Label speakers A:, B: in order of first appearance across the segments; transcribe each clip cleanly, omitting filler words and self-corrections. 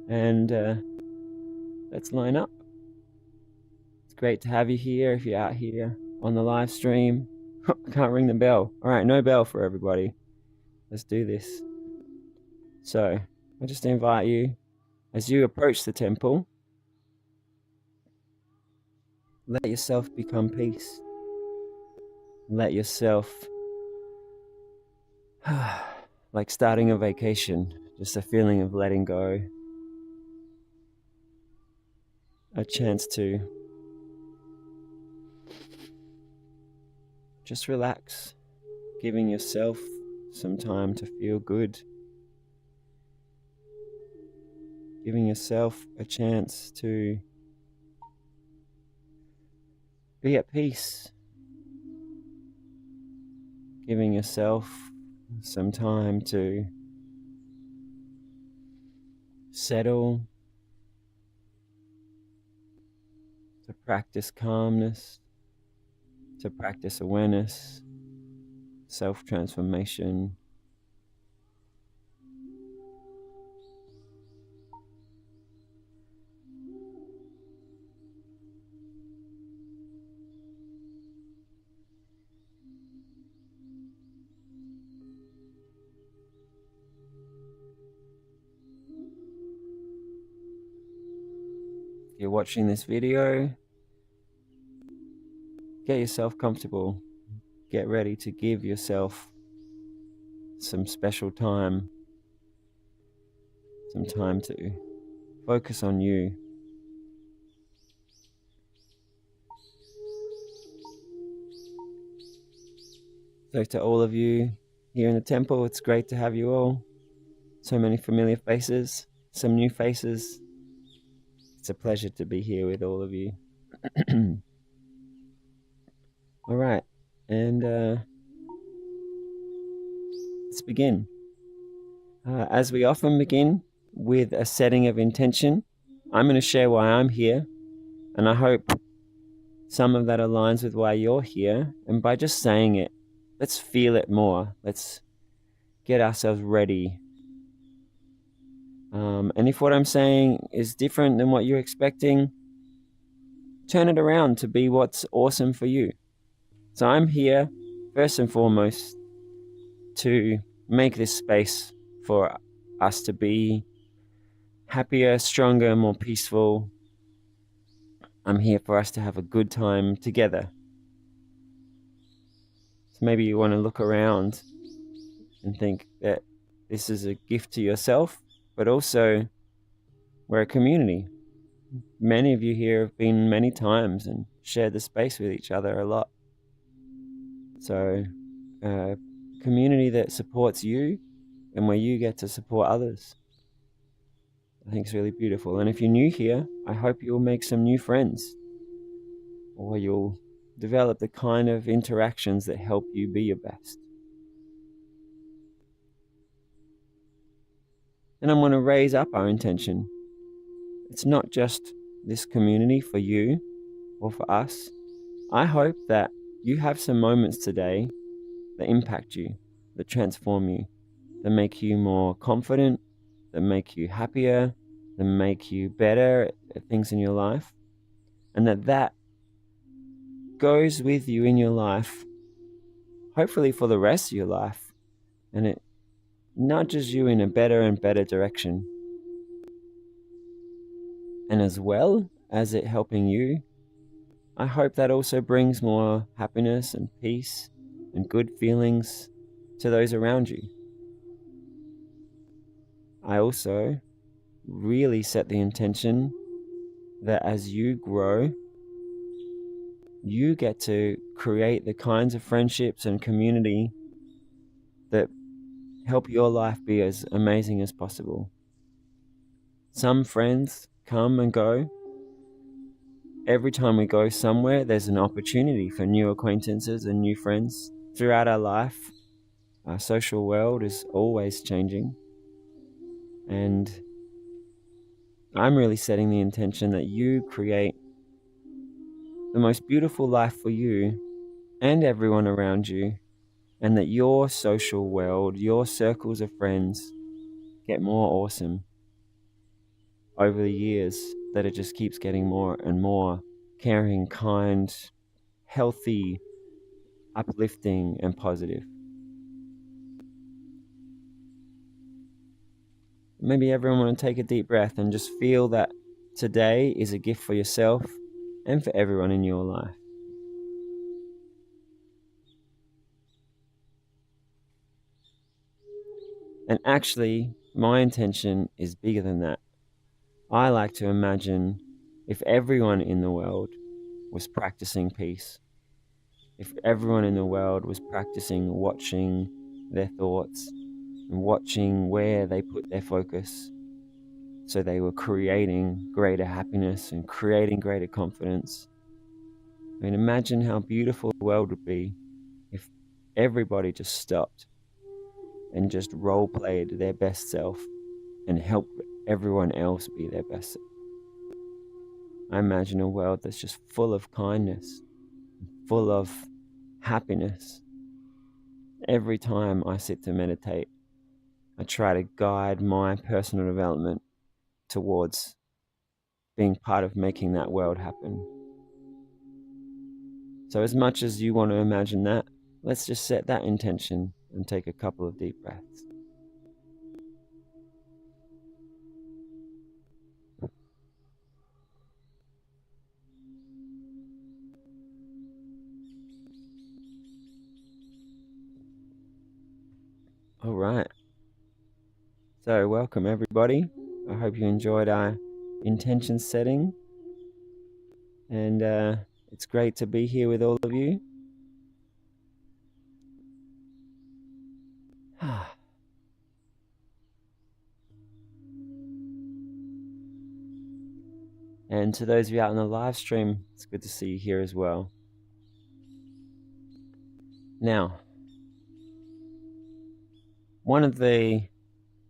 A: and let's line up. It's great to have you here. If you're out here on the live stream, can't ring the bell. All right, no bell for everybody. Let's do this. So I just invite you, as you approach the temple, let yourself become peace. Let yourself, like starting a vacation, just a feeling of letting go, a chance to just relax, giving yourself some time to feel good, giving yourself a chance to be at peace, giving yourself some time to settle, to practice calmness, to practice awareness, self-transformation. If you're watching this video, get yourself comfortable. Get ready to give yourself some special time, some time to focus on you. So to all of you here in the temple, it's great to have you all. So many familiar faces, some new faces. It's a pleasure to be here with all of you. All right, and let's begin. As we often begin with a setting of intention, I'm going to share why I'm here, and I hope some of that aligns with why you're here. And by just saying it, let's feel it more. Let's get ourselves ready. And if what I'm saying is different than what you're expecting, turn it around to be what's awesome for you. So I'm here, first and foremost, to make this space for us to be happier, stronger, more peaceful. I'm here for us to have a good time together. So maybe you want to look around and think that this is a gift to yourself, but also we're a community. Many of you here have been many times and shared the space with each other a lot. So a community that supports you and where you get to support others. I think it's really beautiful. And if you're new here, I hope you'll make some new friends, or you'll develop the kind of interactions that help you be your best. And I'm going to raise up our intention. It's not just this community for you or for us. I hope that you have some moments today that impact you, that transform you, that make you more confident, that make you happier, that make you better at things in your life, and that goes with you in your life, hopefully for the rest of your life, and it nudges you in a better and better direction. And as well as it helping you, I hope that also brings more happiness and peace and good feelings to those around you. I also really set the intention that as you grow, you get to create the kinds of friendships and community that help your life be as amazing as possible. Some friends come and go. Every time we go somewhere, there's an opportunity for new acquaintances and new friends. Throughout our life, our social world is always changing. And I'm really setting the intention that you create the most beautiful life for you and everyone around you, and that your social world, your circles of friends get more awesome. over the years that it just keeps getting more and more caring, kind, healthy, uplifting, and positive. Maybe everyone want to take a deep breath and just feel that today is a gift for yourself and for everyone in your life. And actually, my intention is bigger than that. I like to imagine if everyone in the world was practicing peace, if everyone in the world was practicing watching their thoughts and watching where they put their focus, so they were creating greater happiness and creating greater confidence. I mean, imagine how beautiful the world would be if everybody just stopped and just role played their best self and helped everyone else be their best self. I imagine a world that's just full of kindness, full of happiness. Every time I sit to meditate, I try to guide my personal development towards being part of making that world happen. So, as much as you want to imagine that, let's just set that intention and take a couple of deep breaths. All right. So, welcome everybody. I hope you enjoyed our intention setting. And it's great to be here with all of you. And to those of you out in the live stream, it's good to see you here as well. Now, one of the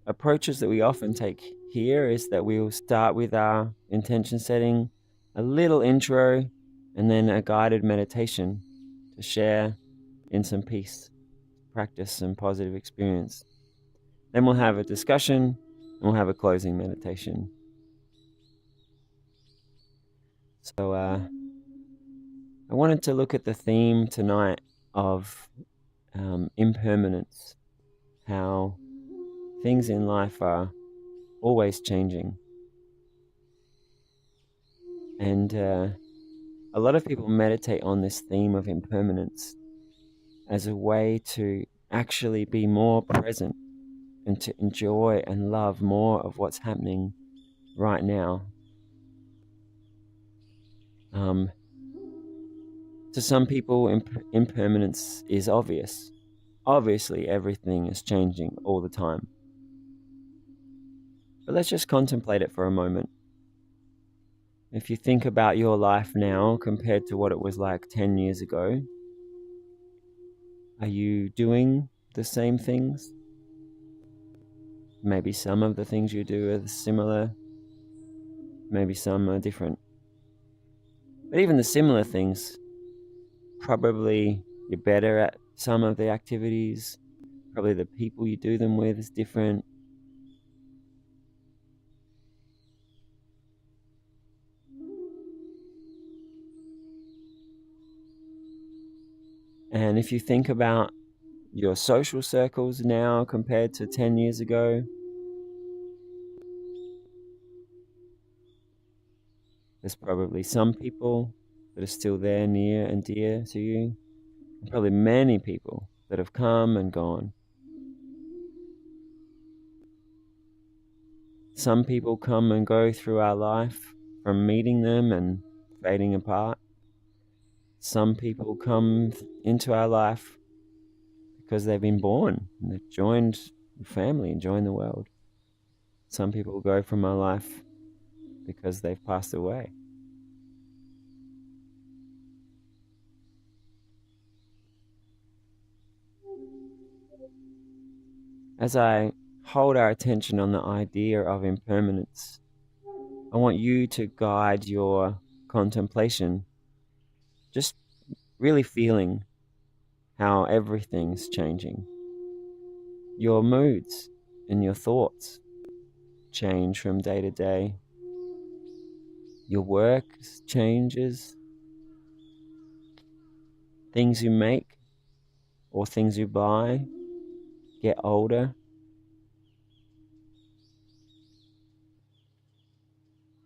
A: approaches that we often take here is that we will start with our intention setting, a little intro, and then a guided meditation to share in some peace, practice some positive experience. Then we'll have a discussion and we'll have a closing meditation. So I wanted to look at the theme tonight of impermanence, how things in life are always changing. And a lot of people meditate on this theme of impermanence as a way to actually be more present and to enjoy and love more of what's happening right now. To some people, impermanence is obvious. Obviously, everything is changing all the time. But let's just contemplate it for a moment. If you think about your life now compared to what it was like 10 years ago, are you doing the same things? Maybe some of the things you do are similar, maybe some are different. But even the similar things, probably you're better at some of the activities, probably the people you do them with is different. And if you think about your social circles now compared to 10 years ago, there's probably some people that are still there, near and dear to you, and probably many people that have come and gone. Some people come and go through our life from meeting them and fading apart. Some people come into our life because they've been born and they've joined the family and joined the world. Some people go from our life because they've passed away. As I hold our attention on the idea of impermanence, I want you to guide your contemplation, just really feeling how everything's changing. Your moods and your thoughts change from day to day. Your work changes, things you make or things you buy get older.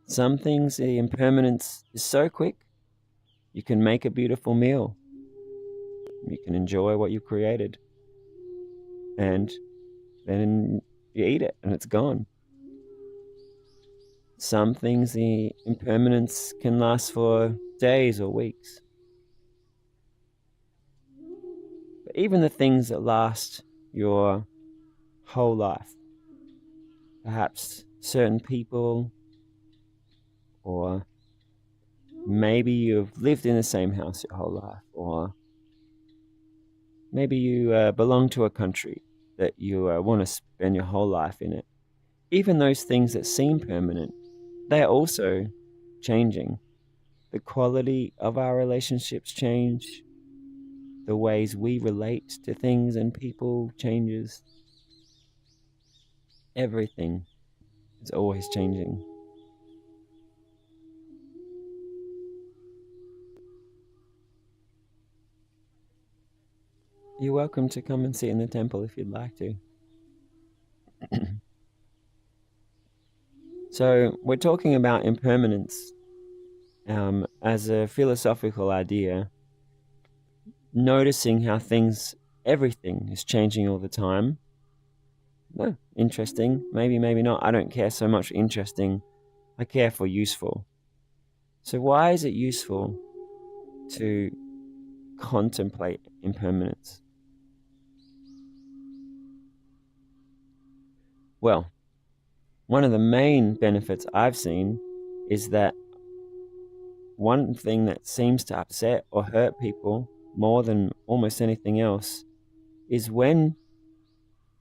A: Some things, the impermanence is so quick, you can make a beautiful meal. You can enjoy what you created. And then you eat it and it's gone. Some things, the impermanence can last for days or weeks. But even the things that last your whole life, perhaps certain people, or maybe you've lived in the same house your whole life, or maybe you belong to a country that you want to spend your whole life in it. Even those things that seem permanent, they're also changing. The quality of our relationships change. The ways we relate to things and people changes. Everything is always changing. You're welcome to come and sit in the temple if you'd like to. So we're talking about impermanence as a philosophical idea, noticing how everything is changing all the time. Well, interesting, maybe not. I don't care so much interesting. I care for useful. So why is it useful to contemplate impermanence? Well, one of the main benefits I've seen is that one thing that seems to upset or hurt people more than almost anything else is when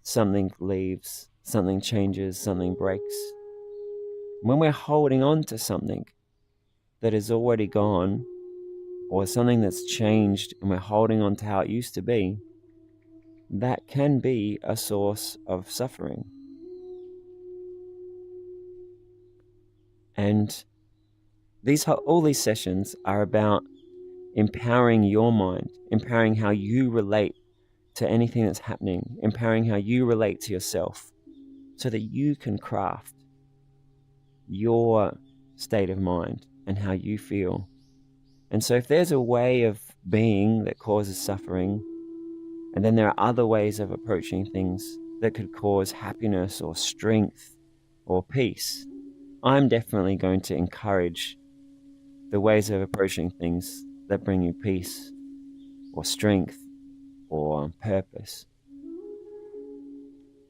A: something leaves, something changes, something breaks. When we're holding on to something that is already gone, or something that's changed and we're holding on to how it used to be, that can be a source of suffering. And all these sessions are about empowering your mind, empowering how you relate to anything that's happening, empowering how you relate to yourself, so that you can craft your state of mind and how you feel. And so if there's a way of being that causes suffering, and then there are other ways of approaching things that could cause happiness or strength or peace, I'm definitely going to encourage the ways of approaching things that bring you peace or strength or purpose.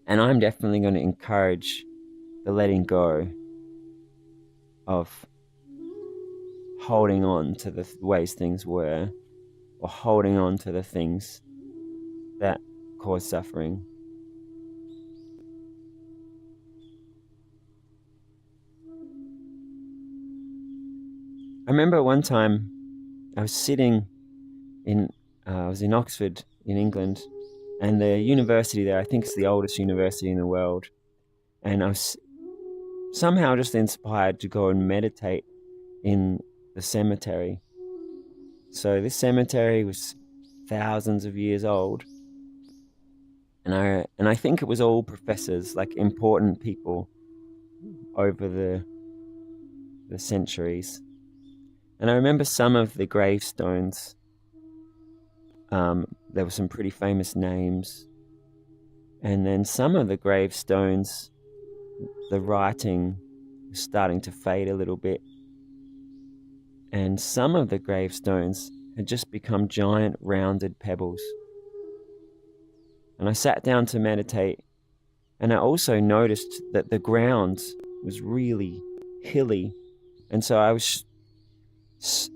A: And I'm definitely going to encourage the letting go of holding on to the ways things were, or holding on to the things that cause suffering. I remember one time I was I was in Oxford in England, and the university there, I think it's the oldest university in the world, and I was somehow just inspired to go and meditate in the cemetery. So this cemetery was thousands of years old, and I think it was all professors, like important people over the centuries. And I remember some of the gravestones. There were some pretty famous names, and then some of the gravestones, the writing was starting to fade a little bit, and some of the gravestones had just become giant rounded pebbles. And I sat down to meditate, and I also noticed that the ground was really hilly, and so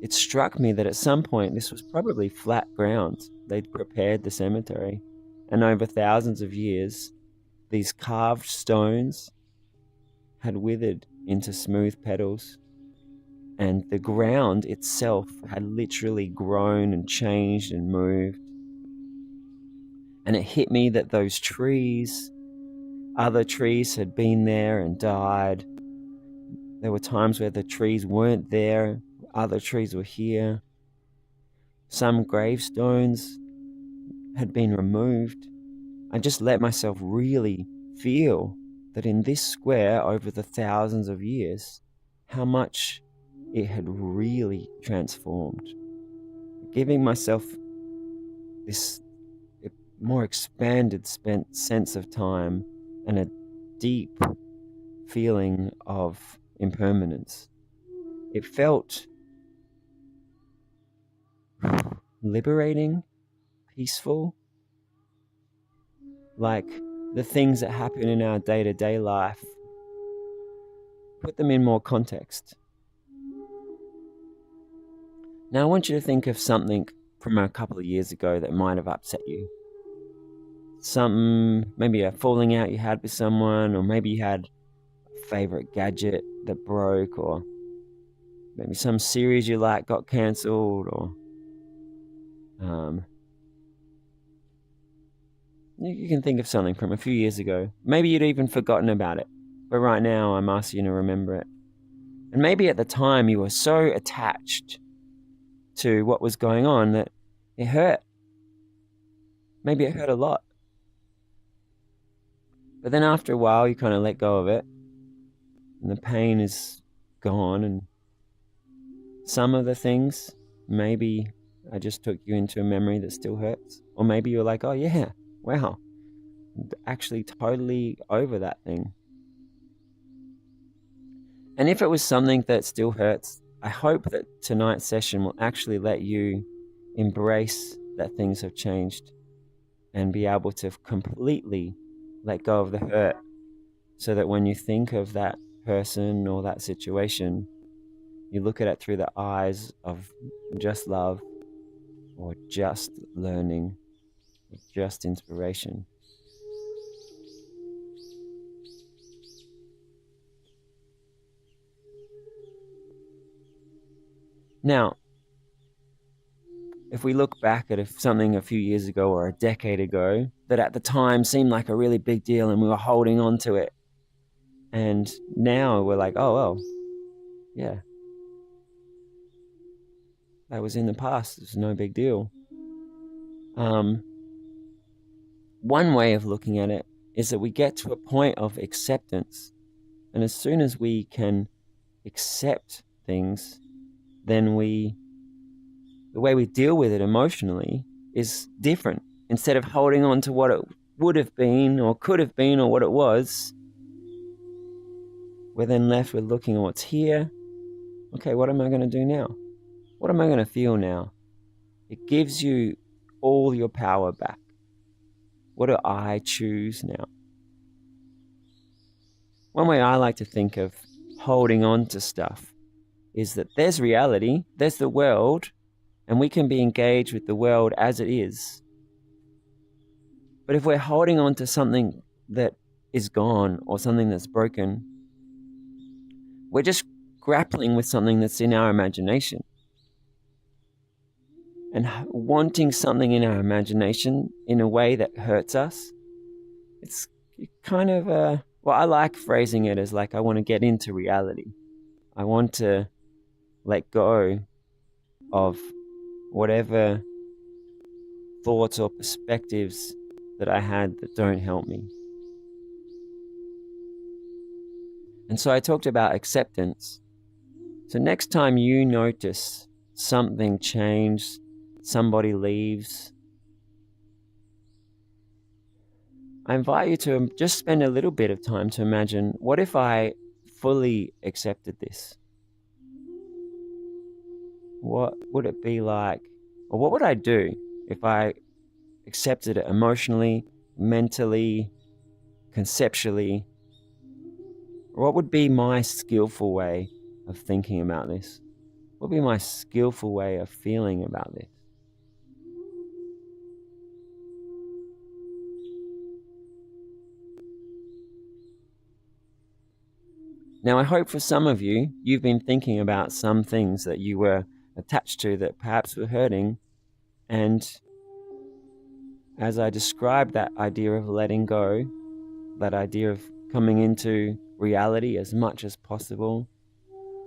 A: it struck me that at some point this was probably flat ground. They'd prepared the cemetery, and over thousands of years, these carved stones had withered into smooth petals, and the ground itself had literally grown and changed and moved. And it hit me that those trees, other trees had been there and died, There were times where the trees weren't there, other trees were here. Some gravestones had been removed. I just let myself really feel that in this square over the thousands of years, how much it had really transformed. Giving myself this more expanded sense of time and a deep feeling of impermanence. It felt liberating, peaceful, like the things that happen in our day-to-day life, put them in more context. Now I want you to think of something from a couple of years ago that might have upset you. Something, maybe a falling out you had with someone, or maybe you had a favorite gadget that broke, or maybe some series you like got cancelled, or you can think of something from a few years ago. Maybe you'd even forgotten about it, but right now I'm asking you to remember it. And maybe at the time you were so attached to what was going on that it hurt. Maybe it hurt a lot. But then after a while you kind of let go of it, and the pain is gone, and some of the things, maybe I just took you into a memory that still hurts. Or maybe you're like, oh yeah, wow, actually totally over that thing. And if it was something that still hurts, I hope that tonight's session will actually let you embrace that things have changed and be able to completely let go of the hurt, so that when you think of that person or that situation, you look at it through the eyes of just love, or just learning, or just inspiration. Now, if we look back at something a few years ago or a decade ago that at the time seemed like a really big deal and we were holding on to it, and now we're like, oh, well, yeah, that was in the past. It's no big deal. One way of looking at it is that we get to a point of acceptance. And as soon as we can accept things, then the way we deal with it emotionally is different. Instead of holding on to what it would have been or could have been or what it was, we're then left with looking at what's here. Okay, what am I going to do now? What am I going to feel now? It gives you all your power back. What do I choose now? One way I like to think of holding on to stuff is that there's reality, there's the world, and we can be engaged with the world as it is. But if we're holding on to something that is gone or something that's broken, we're just grappling with something that's in our imagination. And wanting something in our imagination in a way that hurts us, it's kind of well, I like phrasing it as like, I want to get into reality. I want to let go of whatever thoughts or perspectives that I had that don't help me. And so I talked about acceptance. So next time you notice something change, somebody leaves, I invite you to just spend a little bit of time to imagine, what if I fully accepted this? What would it be like? Or what would I do if I accepted it emotionally, mentally, conceptually? What would be my skillful way of thinking about this? What would be my skillful way of feeling about this? Now, I hope for some of you, you've been thinking about some things that you were attached to that perhaps were hurting. And as I described that idea of letting go, that idea of coming into reality as much as possible,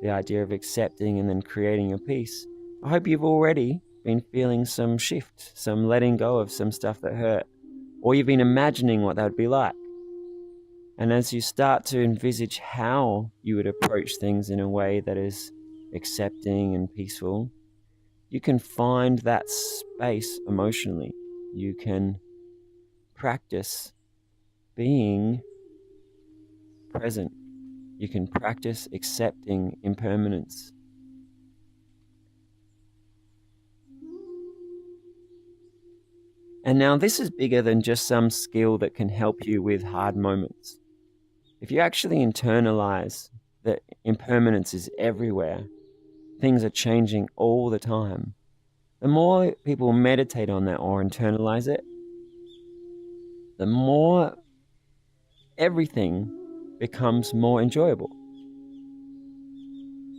A: the idea of accepting and then creating your peace, I hope you've already been feeling some shift, some letting go of some stuff that hurt, or you've been imagining what that would be like. And as you start to envisage how you would approach things in a way that is accepting and peaceful, you can find that space emotionally. You can practice being present. You can practice accepting impermanence. And now, this is bigger than just some skill that can help you with hard moments. If you actually internalize that impermanence is everywhere, things are changing all the time, the more people meditate on that or internalize it, the more everything becomes more enjoyable.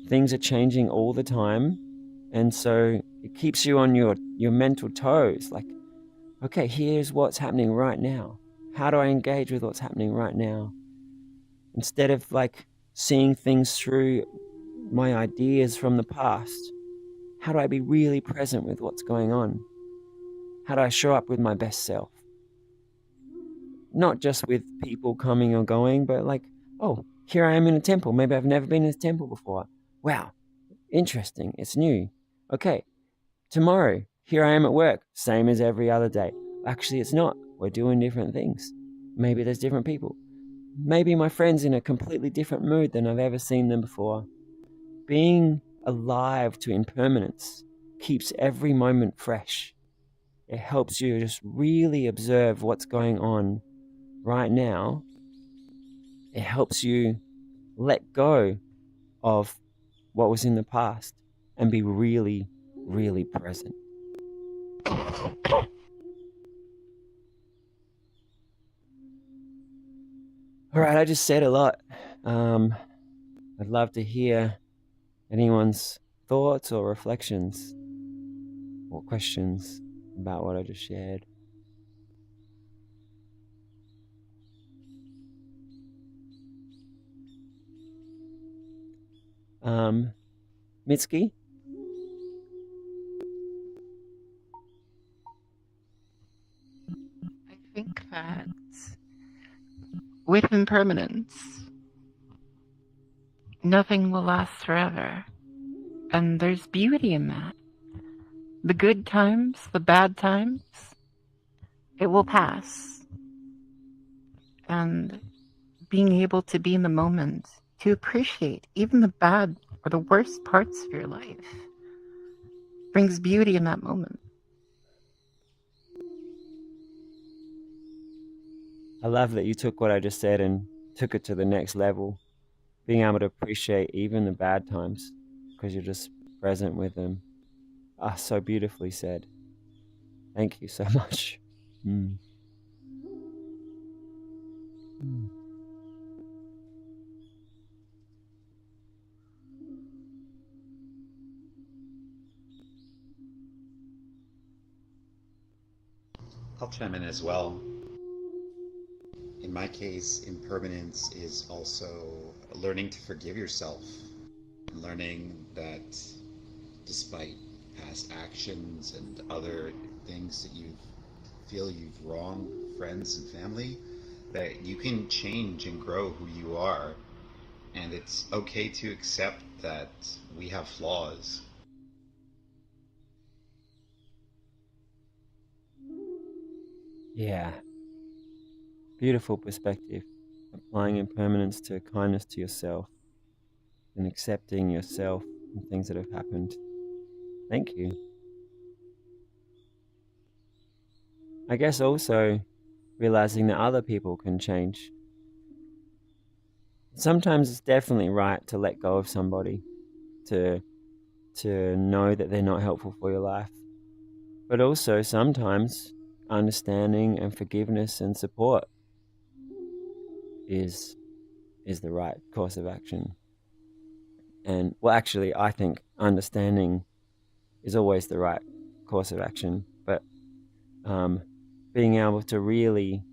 A: Things are changing all the time, and so it keeps you on your mental toes. Like, okay, here's what's happening right now. How do I engage with what's happening right now? Instead of like seeing things through my ideas from the past, how do I be really present with what's going on? How do I show up with my best self? Not just with people coming or going, but like, oh, here I am in a temple. Maybe I've never been in a temple before. Wow, interesting. It's new. Okay, tomorrow, here I am at work, same as every other day. Actually, it's not. We're doing different things. Maybe there's different people. Maybe my friend's in a completely different mood than I've ever seen them before. Being alive to impermanence keeps every moment fresh. It helps you just really observe what's going on right now. It helps you let go of what was in the past and be really, really present. All right, I just said a lot. I'd love to hear anyone's thoughts or reflections or questions about what I just shared. Mitski?
B: I think that with impermanence, nothing will last forever. And there's beauty in that. The good times, the bad times, it will pass. And being able to be in the moment, to appreciate even the bad or the worst parts of your life, brings beauty in that moment.
A: I love that you took what I just said and took it to the next level. Being able to appreciate even the bad times because you're just present with them. Ah, so beautifully said. Thank you so much. Mm. Mm.
C: I'll chime in as well. In my case, impermanence is also learning to forgive yourself, learning that despite past actions and other things that you feel you've wronged friends and family, that you can change and grow who you are. And it's okay to accept that we have flaws.
A: Yeah, beautiful perspective. Applying impermanence to kindness to yourself and accepting yourself and things that have happened. Thank you. I guess also realizing that other people can change. Sometimes it's definitely right to let go of somebody, to know that they're not helpful for your life. But also sometimes understanding and forgiveness and support is the right course of action. And well, actually, I think understanding is always the right course of action. But um, being able to really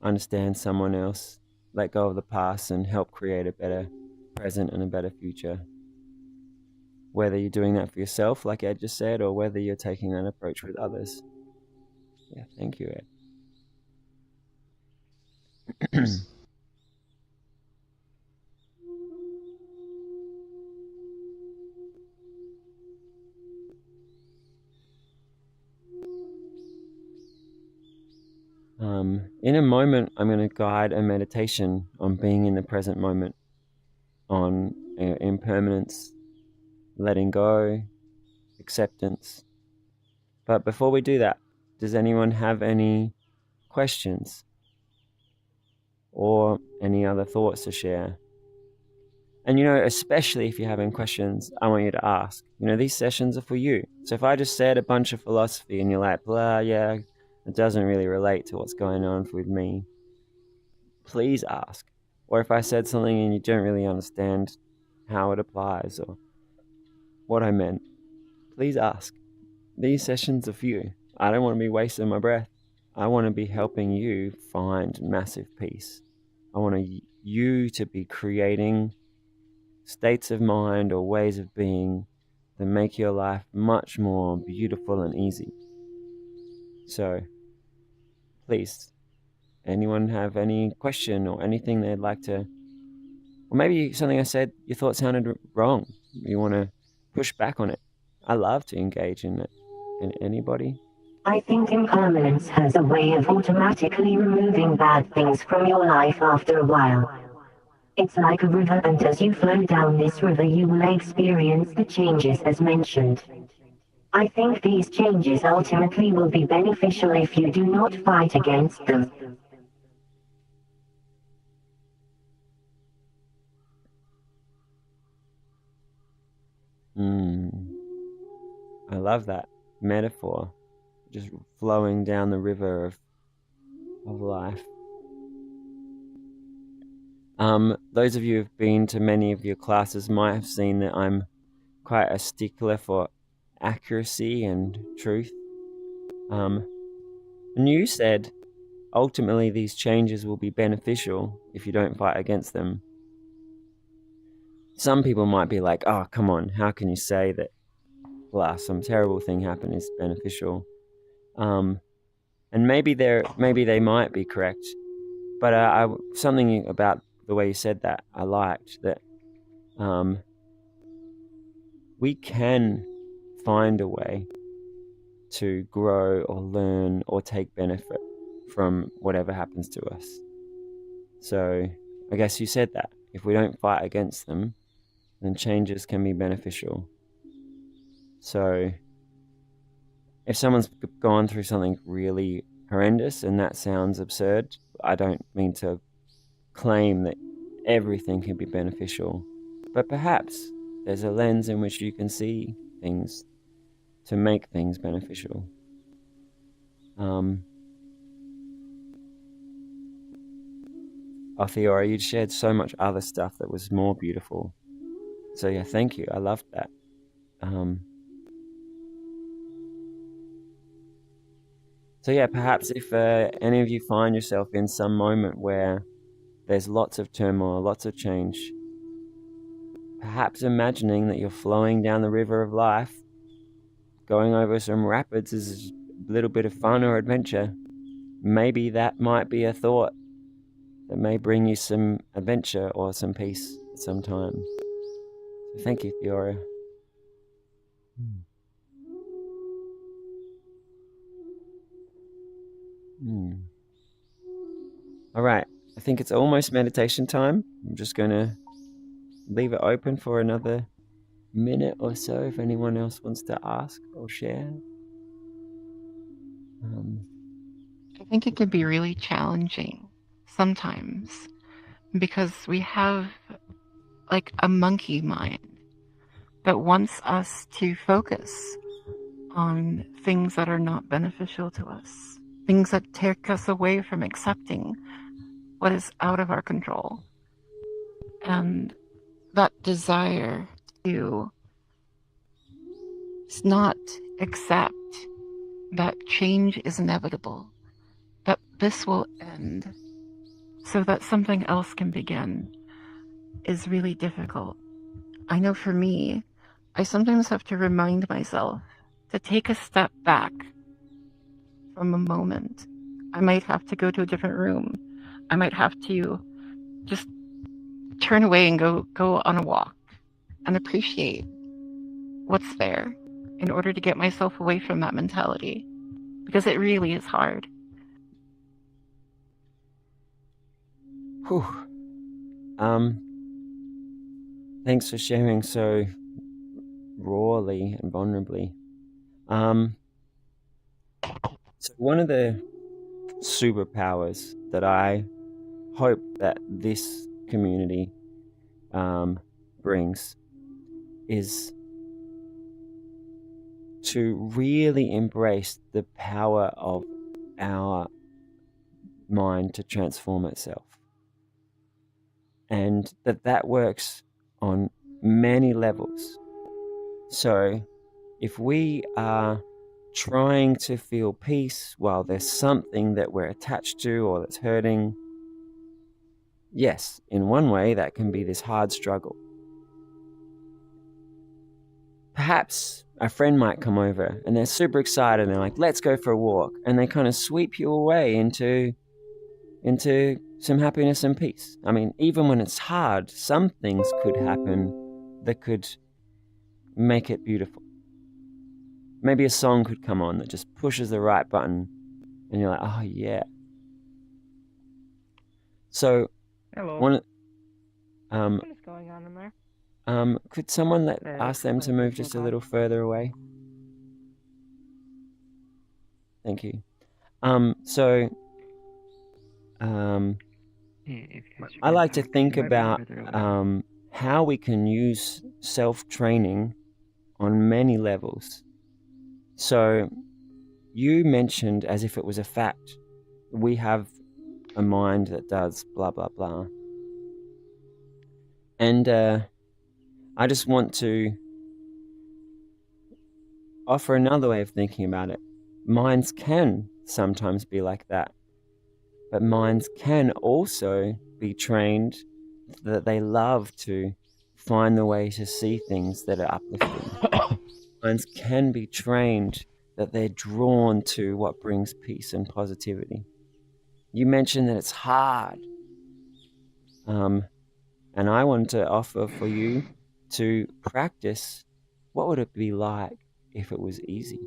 A: understand someone else, let go of the past, and help create a better present and a better future whether you're doing that for yourself, like Ed just said, or whether you're taking that approach with others. Yeah, thank you, Ed. In a moment, I'm going to guide a meditation on being in the present moment, on impermanence, letting go, acceptance. But before we do that, does anyone have any questions or any other thoughts to share? And, especially if you're having questions, I want you to ask. These sessions are for you. So if I just said a bunch of philosophy and you're like, blah, yeah, it doesn't really relate to what's going on with me, please ask. Or if I said something and you don't really understand how it applies or what I meant, please ask. These sessions are for you. I don't want to be wasting my breath. I want to be helping you find massive peace. I want you to be creating states of mind or ways of being that make your life much more beautiful and easy. So, please, anyone have any question or anything they'd like to, or maybe something I said you thought sounded wrong, you want to push back on it? I love to engage in it. And anybody?
D: I think impermanence has a way of automatically removing bad things from your life after a while. It's like a river, and as you flow down this river you will experience the changes as mentioned. I think these changes ultimately will be beneficial if you do not fight against them.
A: I love that metaphor, just flowing down the river of life. Those of you who've been to many of your classes might have seen that I'm quite a stickler for accuracy and truth. And you said ultimately these changes will be beneficial if you don't fight against them. Some people might be like, oh, come on, how can you say that some terrible thing happened is beneficial? And maybe they might be correct, but something about the way you said that I liked, that we can find a way to grow or learn or take benefit from whatever happens to us. So I guess you said that if we don't fight against them, then changes can be beneficial. So if someone's gone through something really horrendous, and that sounds absurd, I don't mean to claim that everything can be beneficial, but perhaps there's a lens in which you can see things to make things beneficial. Theora, you'd shared so much other stuff that was more beautiful. So yeah, thank you. I loved that. So yeah, perhaps if any of you find yourself in some moment where there's lots of turmoil, lots of change, perhaps imagining that you're flowing down the river of life, going over some rapids is a little bit of fun or adventure. Maybe that might be a thought that may bring you some adventure or some peace at some time. So thank you, Theora. All right, I think it's almost meditation time. I'm just going to leave it open for another minute or so if anyone else wants to ask or share.
B: I think it could be really challenging sometimes because we have like a monkey mind that wants us to focus on things that are not beneficial to us, things that take us away from accepting what is out of our control. And that desire to not accept that change is inevitable, that this will end so that something else can begin, is really difficult. I know for me, I sometimes have to remind myself to take a step back from a moment. I might have to go to a different room. I might have to just turn away and go on a walk and appreciate what's there in order to get myself away from that mentality, because it really is hard.
A: Whew. Thanks for sharing so rawly and vulnerably. So one of the superpowers that I hope that this community brings is to really embrace the power of our mind to transform itself, and that works on many levels. So if we are trying to feel peace while there's something that we're attached to or that's hurting, yes, in one way that can be this hard struggle. Perhaps a friend might come over and they're super excited and they're like, let's go for a walk. And they kind of sweep you away into some happiness and peace. I mean, even when it's hard, some things could happen that could make it beautiful. Maybe a song could come on that just pushes the right button and you're like, oh yeah. So
B: Hello.
A: what
B: is going on in there?
A: Could someone ask them to move just a little further away? Thank you. I like to think about how we can use self-training on many levels. So you mentioned, as if it was a fact, we have a mind that does blah, blah, blah. And I just want to offer another way of thinking about it. Minds can sometimes be like that, but minds can also be trained that they love to find the way to see things that are uplifting. Minds can be trained that they're drawn to what brings peace and positivity. You mentioned that it's hard. And I want to offer for you to practice what would it be like if it was easy.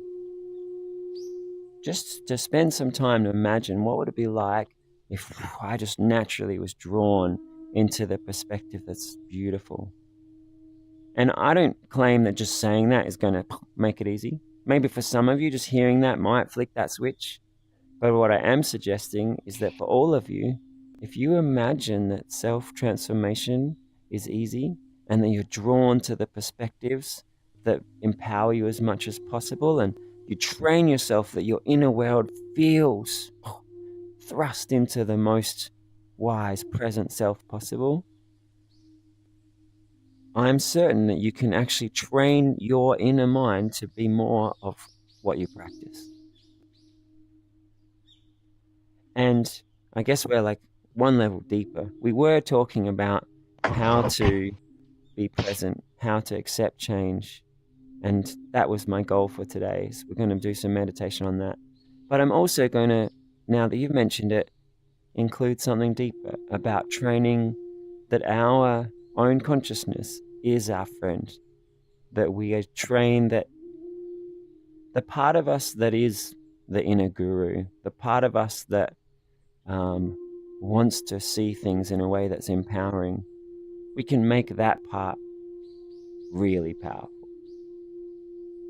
A: Just to spend some time to imagine what would it be like if I just naturally was drawn into the perspective that's beautiful. And I don't claim that just saying that is going to make it easy. Maybe for some of you, just hearing that might flick that switch. But what I am suggesting is that for all of you, if you imagine that self-transformation is easy and that you're drawn to the perspectives that empower you as much as possible, and you train yourself that your inner world feels thrust into the most wise present self possible, I'm certain that you can actually train your inner mind to be more of what you practice. And I guess we're like one level deeper. We were talking about how to be present, how to accept change. And that was my goal for today. So we're going to do some meditation on that. But I'm also going to, now that you've mentioned it, include something deeper about training that our own consciousness is our friend. That we are trained that the part of us that is the inner guru, the part of us that wants to see things in a way that's empowering, we can make that part really powerful.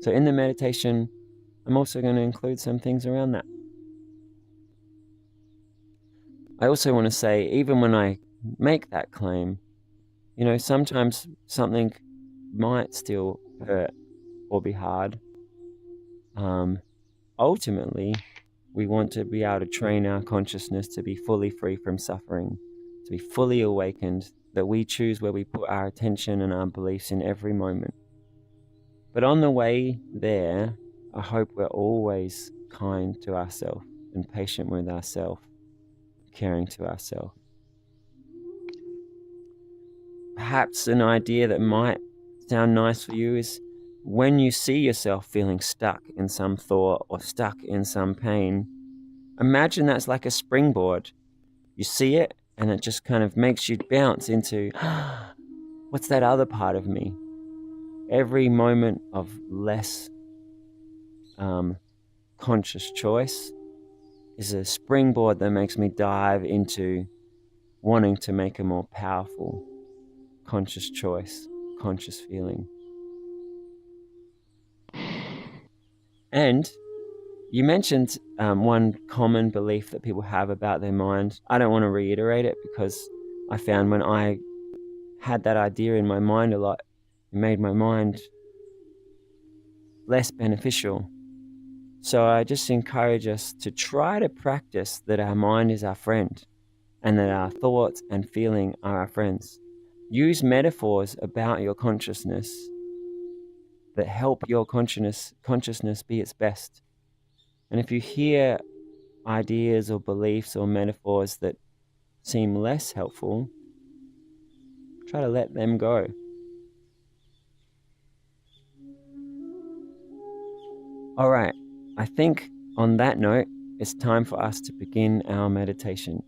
A: So in the meditation, I'm also going to include some things around that. I also want to say, even when I make that claim, you know, sometimes something might still hurt or be hard. Ultimately, we want to be able to train our consciousness to be fully free from suffering, to be fully awakened, that we choose where we put our attention and our beliefs in every moment. But on the way there, I hope we're always kind to ourselves and patient with ourselves, caring to ourselves. Perhaps an idea that might sound nice for you is when you see yourself feeling stuck in some thought or stuck in some pain, imagine that's like a springboard. You see it, and it just kind of makes you bounce into, what's that other part of me? Every moment of less conscious choice is a springboard that makes me dive into wanting to make a more powerful conscious choice, conscious feeling. And you mentioned one common belief that people have about their mind. I don't want to reiterate it because I found when I had that idea in my mind a lot, it made my mind less beneficial. So I just encourage us to try to practice that our mind is our friend and that our thoughts and feeling are our friends. Use metaphors about your consciousness that help your consciousness be its best. And if you hear ideas or beliefs or metaphors that seem less helpful, try to let them go. All right, I think on that note, it's time for us to begin our meditation.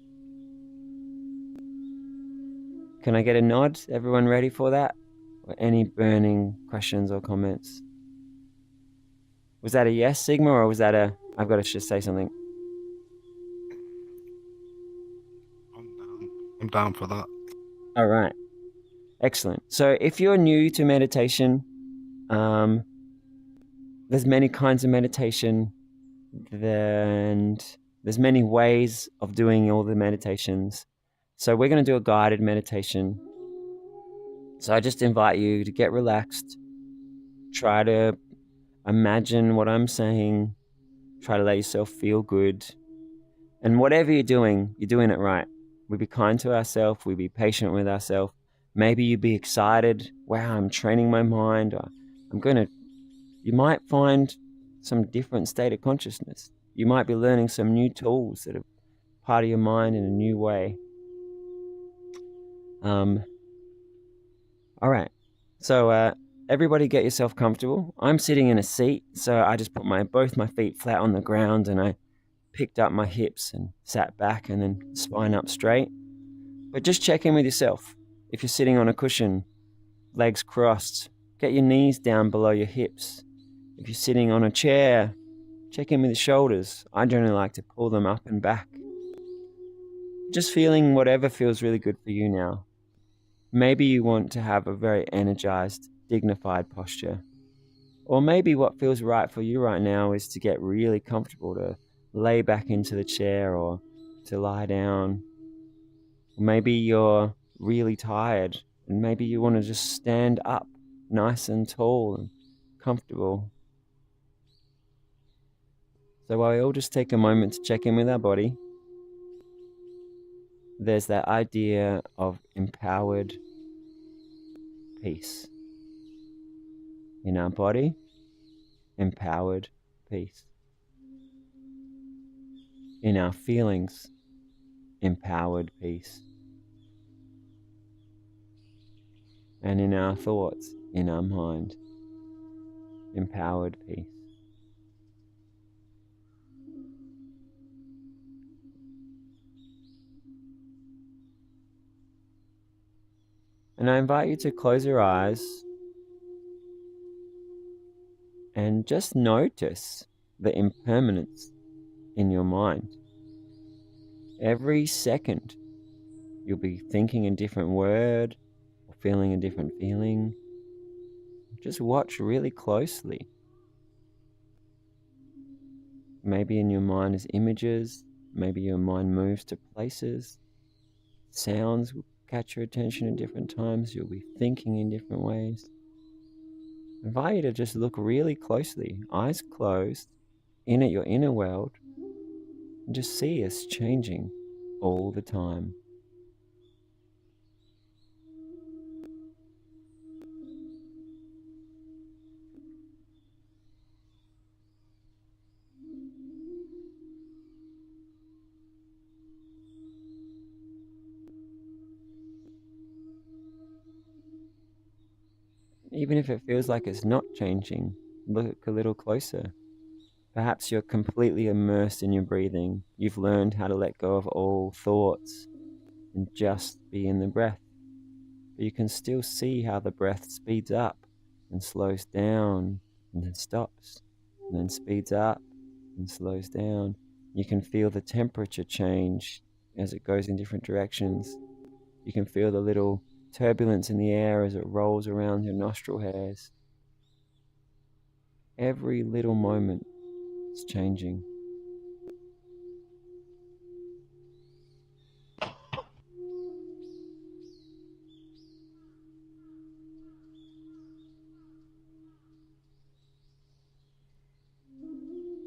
A: Can I get a nod? Everyone ready for that? Or any burning questions or comments? Was that a yes, Sigma, or was that a I've got to just say something?
E: I'm down for that.
A: All right, excellent. So if you're new to meditation, there's many kinds of meditation, and there's many ways of doing all the meditations. So we're going to do a guided meditation. So I just invite you to get relaxed. Try to imagine what I'm saying. Try to let yourself feel good. And whatever you're doing it right. We be kind to ourselves. We be patient with ourselves. Maybe you be excited. Wow, I'm training my mind. Or you might find some different state of consciousness. You might be learning some new tools that are part of your mind in a new way. All right. So everybody get yourself comfortable. I'm sitting in a seat, so I just put both my feet flat on the ground, and I picked up my hips and sat back, and then spine up straight. But just check in with yourself. If you're sitting on a cushion, legs crossed, get your knees down below your hips. If you're sitting on a chair, check in with your shoulders. I generally like to pull them up and back. Just feeling whatever feels really good for you now. Maybe you want to have a very energized, dignified posture. Or maybe what feels right for you right now is to get really comfortable, to lay back into the chair or to lie down. Or maybe you're really tired and maybe you want to just stand up nice and tall and comfortable. So while we all just take a moment to check in with our body, there's that idea of empowered peace. In our body, empowered peace. In our feelings, empowered peace. And in our thoughts, in our mind, empowered peace. And I invite you to close your eyes and just notice the impermanence in your mind. Every second, you'll be thinking a different word or feeling a different feeling. Just watch really closely. Maybe in your mind is images, maybe your mind moves to places. Sounds will catch your attention at different times. You'll be thinking in different ways. I invite you to just look really closely, eyes closed, in at your inner world, and just see us changing all the time. Even if it feels like it's not changing, look a little closer. Perhaps you're completely immersed in your breathing. You've learned how to let go of all thoughts and just be in the breath. But you can still see how the breath speeds up and slows down and then stops and then speeds up and slows down. You can feel the temperature change as it goes in different directions. You can feel the little turbulence in the air as it rolls around your nostril hairs. Every little moment is changing.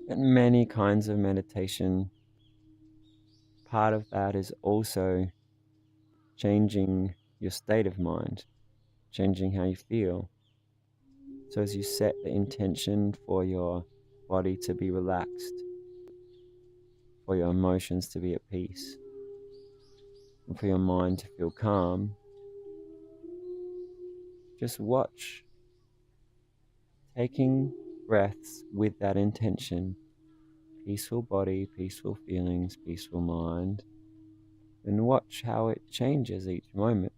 A: And many kinds of meditation, part of that is also changing your state of mind, changing how you feel. So as you set the intention for your body to be relaxed, for your emotions to be at peace, and for your mind to feel calm, just watch, taking breaths with that intention, peaceful body, peaceful feelings, peaceful mind, and watch how it changes each moment.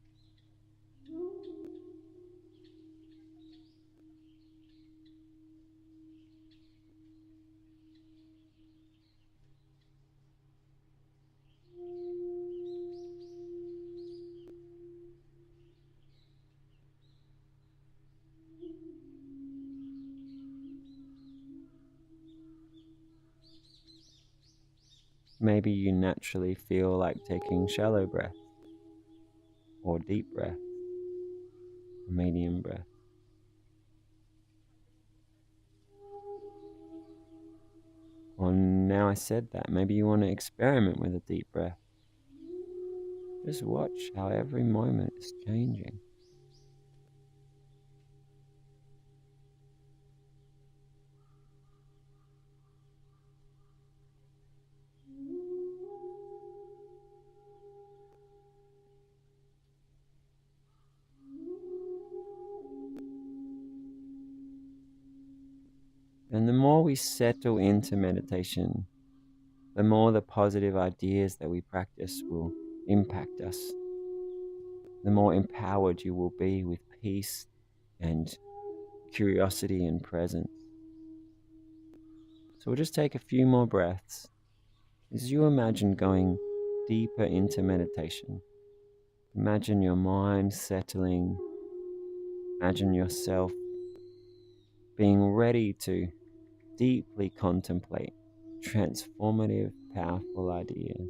A: Maybe you naturally feel like taking shallow breath, or deep breath, or medium breath. Or now I said that, maybe you want to experiment with a deep breath. Just watch how every moment is changing. And the more we settle into meditation, the more the positive ideas that we practice will impact us. The more empowered you will be with peace and curiosity and presence. So we'll just take a few more breaths as you imagine going deeper into meditation. Imagine your mind settling. Imagine yourself being ready to deeply contemplate transformative, powerful ideas.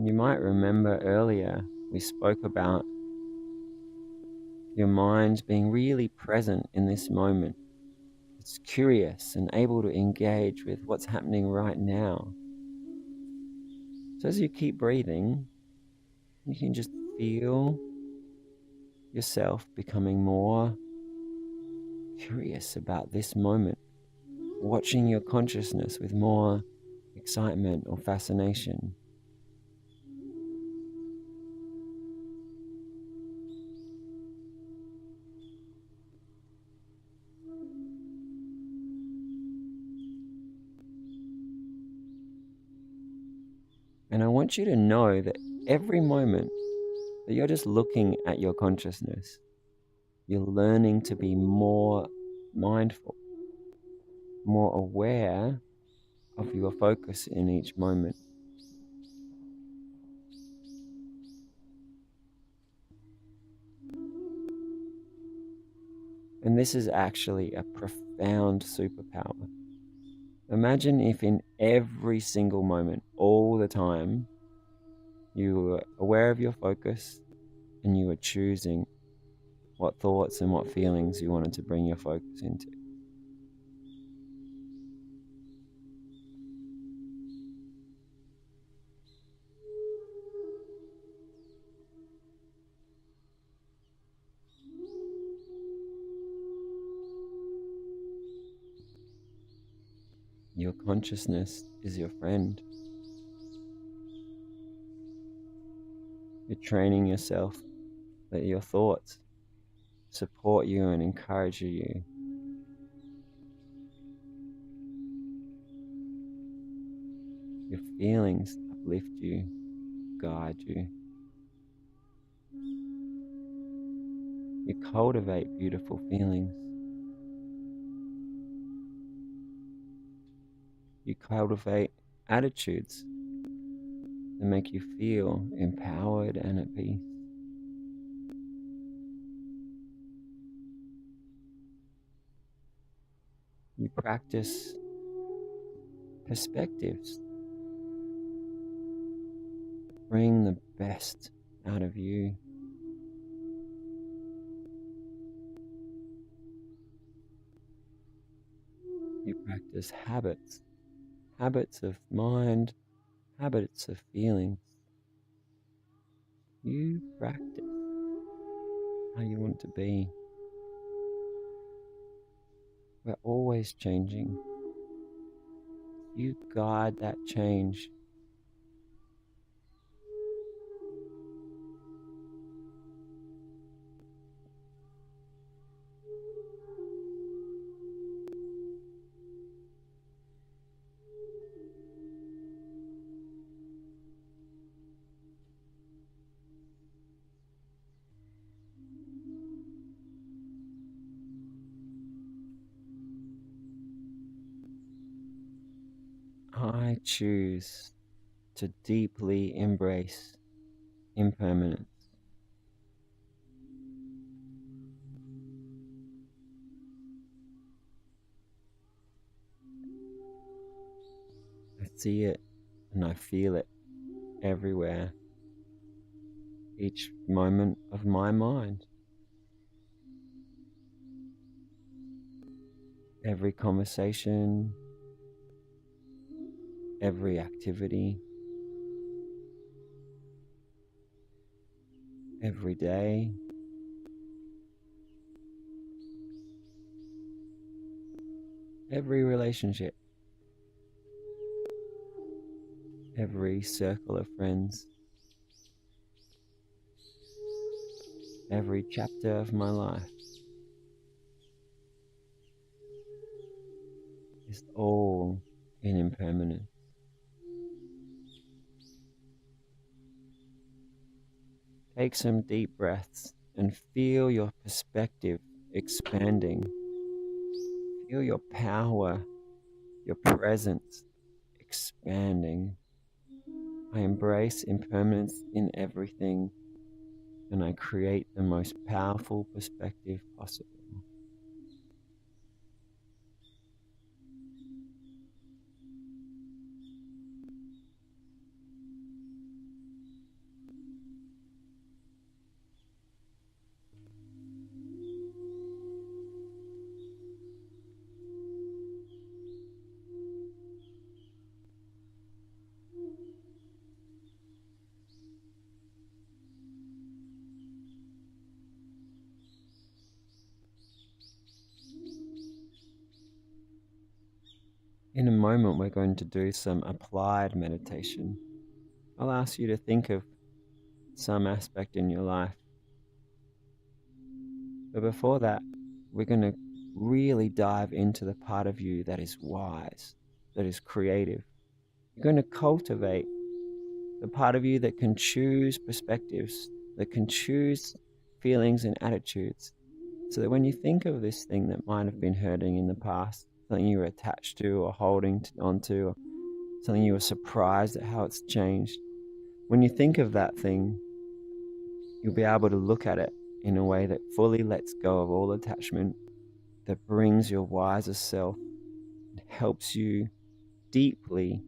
A: You might remember earlier we spoke about your mind being really present in this moment. It's curious and able to engage with what's happening right now. So as you keep breathing, you can just feel yourself becoming more curious about this moment, watching your consciousness with more excitement or fascination. And I want you to know that every moment that you're just looking at your consciousness, you're learning to be more mindful, more aware of your focus in each moment. And this is actually a profound superpower. Imagine if in every single moment, all the time, you were aware of your focus and you were choosing what thoughts and what feelings you wanted to bring your focus into. Your consciousness is your friend. You're training yourself that your thoughts support you and encourage you. Your feelings uplift you, guide you. You cultivate beautiful feelings. You cultivate attitudes that make you feel empowered and at peace. You practice perspectives. Bring the best out of you. You practice habits, habits of mind, habits of feelings. You practice how you want to be. We're always changing. You guide that change. I choose to deeply embrace impermanence. I see it and I feel it everywhere, each moment of my mind, every conversation, every activity, every day. Every relationship, every circle of friends, every chapter of my life is all in impermanence. Take some deep breaths and feel your perspective expanding. Feel your power, your presence expanding. I embrace impermanence in everything, and I create the most powerful perspective possible. In a moment, we're going to do some applied meditation. I'll ask you to think of some aspect in your life. But before that, we're going to really dive into the part of you that is wise, that is creative. You're going to cultivate the part of you that can choose perspectives, that can choose feelings and attitudes, so that when you think of this thing that might have been hurting in the past, something you were attached to or holding onto, or something you were surprised at how it's changed, when you think of that thing, you'll be able to look at it in a way that fully lets go of all attachment, that brings your wiser self, and helps you deeply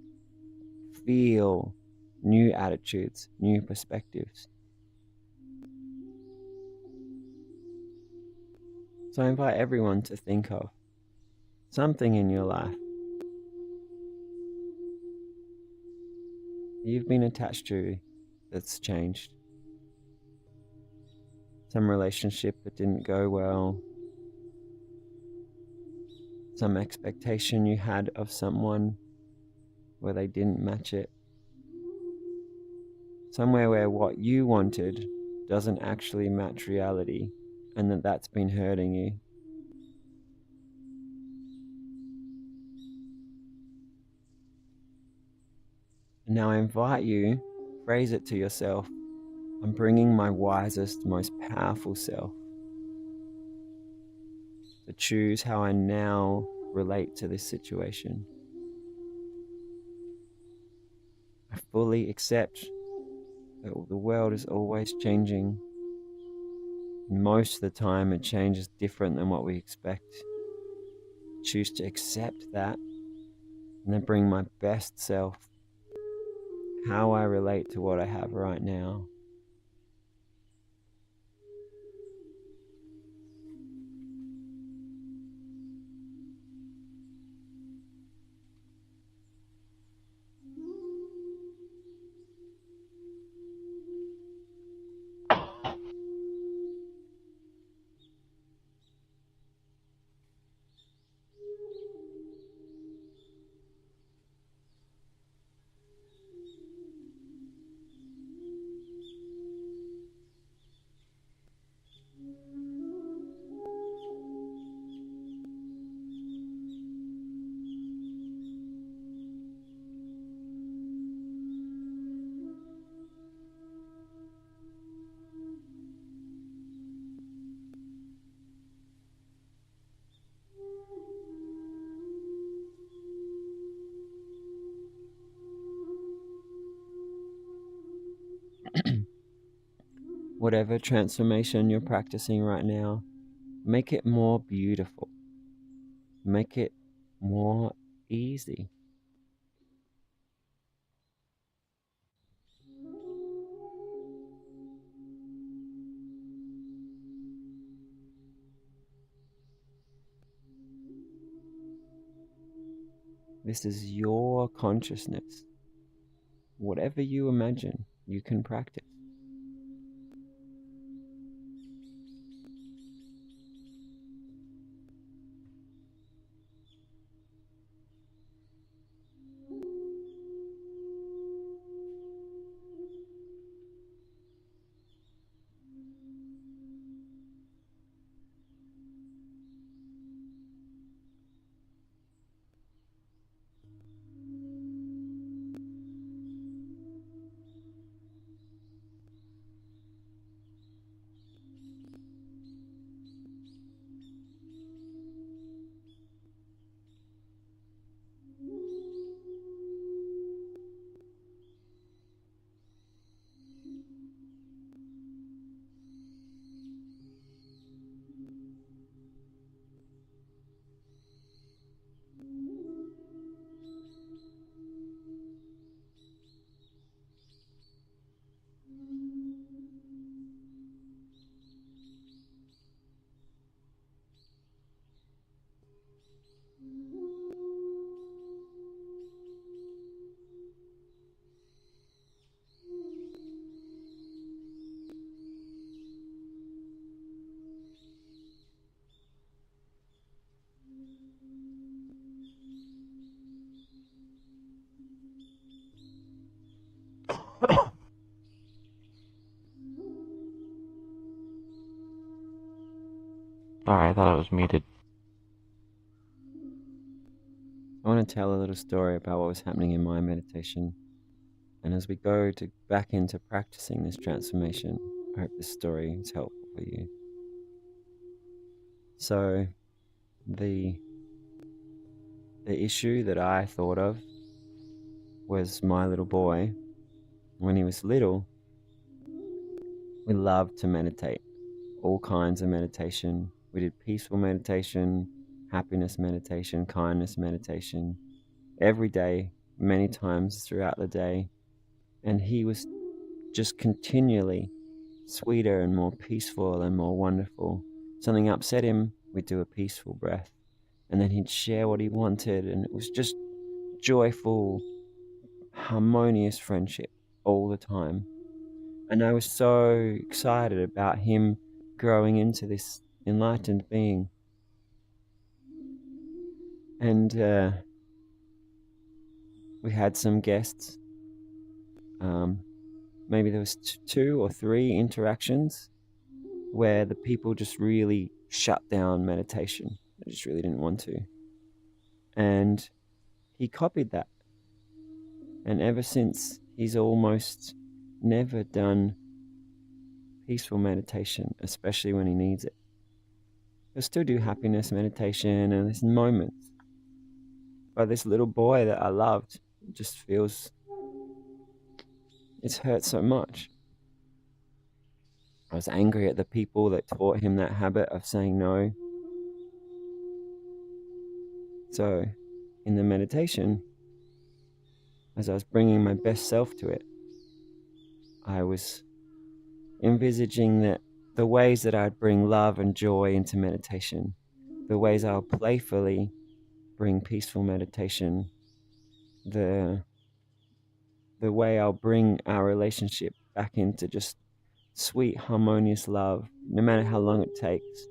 A: feel new attitudes, new perspectives. So I invite everyone to think of something in your life you've been attached to that's changed. Some relationship that didn't go well, some expectation you had of someone where they didn't match it. Somewhere where what you wanted doesn't actually match reality, and that's been hurting you. And now I invite you, phrase it to yourself: I'm bringing my wisest, most powerful self to choose how I now relate to this situation. I fully accept that the world is always changing. And most of the time, it changes different than what we expect. Choose to accept that and then bring my best self, how I relate to what I have right now. Whatever transformation you're practicing right now, make it more beautiful. Make it more easy. This is your consciousness. Whatever you imagine, you can practice.
E: Sorry, I thought I was muted.
A: I want to tell a little story about what was happening in my meditation. And as we go back into practicing this transformation, I hope this story is helpful for you. So, the issue that I thought of was my little boy. When he was little, we loved to meditate, all kinds of meditation. We did peaceful meditation, happiness meditation, kindness meditation, every day, many times throughout the day. And he was just continually sweeter and more peaceful and more wonderful. Something upset him, we'd do a peaceful breath. And then he'd share what he wanted, and it was just joyful, harmonious friendship all the time. And I was so excited about him growing into this enlightened being. And we had some guests. Maybe there was 2 or 3 interactions where the people just really shut down meditation. They just really didn't want to. And he copied that. And ever since, he's almost never done peaceful meditation, especially when he needs it. He'll still do happiness meditation and there's moments. But this little boy that I loved just feels it's hurt so much. I was angry at the people that taught him that habit of saying no. So, in the meditation, as I was bringing my best self to it, I was envisaging that the ways that I'd bring love and joy into meditation, the ways I'll playfully bring peaceful meditation, the way I'll bring our relationship back into just sweet, harmonious love, no matter how long it takes.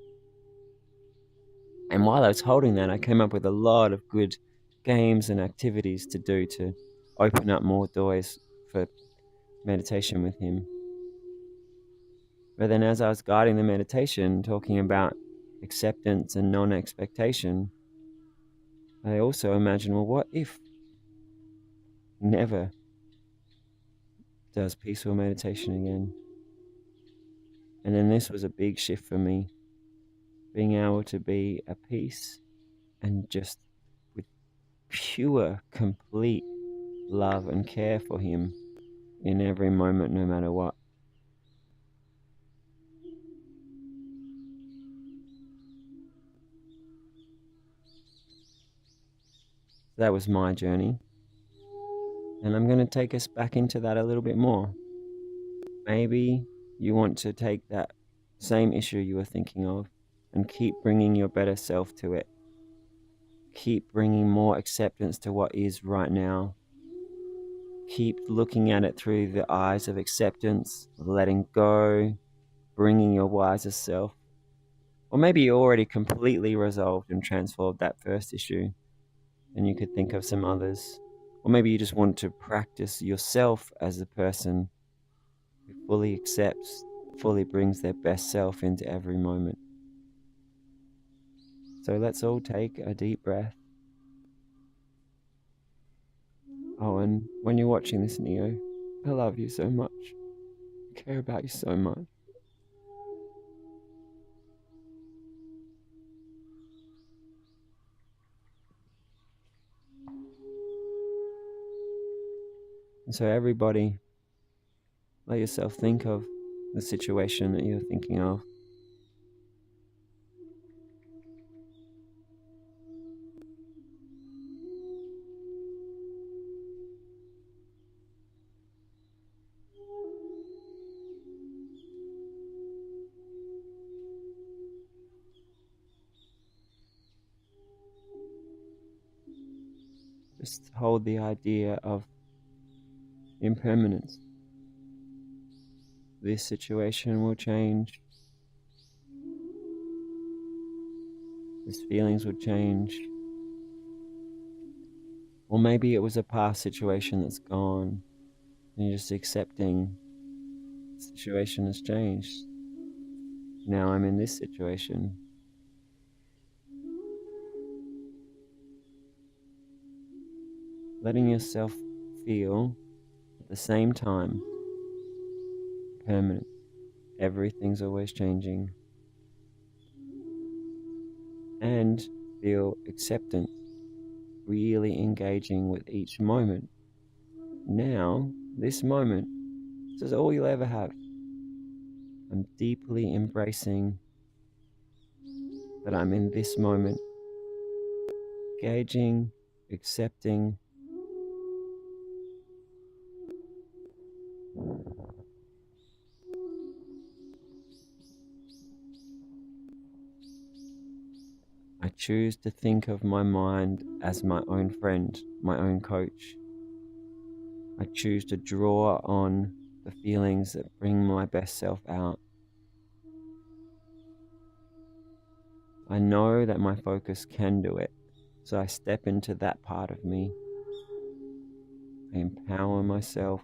A: And while I was holding that, I came up with a lot of good games and activities to do to open up more doors for meditation with him. But then as I was guiding the meditation, talking about acceptance and non-expectation, I also imagined, well, what if he never does peaceful meditation again? And then this was a big shift for me, being able to be at peace and just with pure, complete love and care for him in every moment, no matter what. That was my journey. And I'm going to take us back into that a little bit more. Maybe you want to take that same issue you were thinking of and keep bringing your better self to it. Keep bringing more acceptance to what is right now. Keep looking at it through the eyes of acceptance, letting go, bringing your wiser self. Or maybe you already completely resolved and transformed that first issue, and you could think of some others. Or maybe you just want to practice yourself as a person who fully accepts, fully brings their best self into every moment. So let's all take a deep breath. Oh, and when you're watching this, Neo, I love you so much. I care about you so much. And so everybody, let yourself think of the situation that you're thinking of. Just hold the idea of impermanence. This situation will change. These feelings will change. Or maybe it was a past situation that's gone and you're just accepting the situation has changed. Now I'm in this situation. Letting yourself feel at the same time permanent. Everything's always changing. And feel acceptance, really engaging with each moment. Now, this moment, this is all you'll ever have. I'm deeply embracing that I'm in this moment, engaging, accepting. I choose to think of my mind as my own friend, my own coach. I choose to draw on the feelings that bring my best self out. I know that my focus can do it, So I step into that part of me. I empower myself.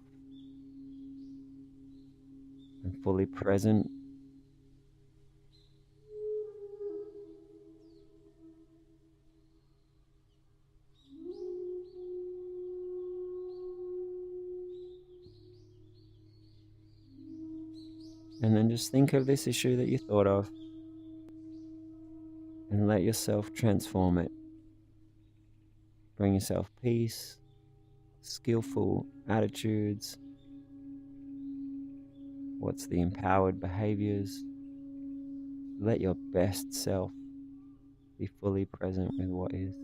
A: I'm fully present. And then just think of this issue that you thought of and let yourself transform it. Bring yourself peace, skillful attitudes. What's the empowered behaviors? Let your best self be fully present with what is.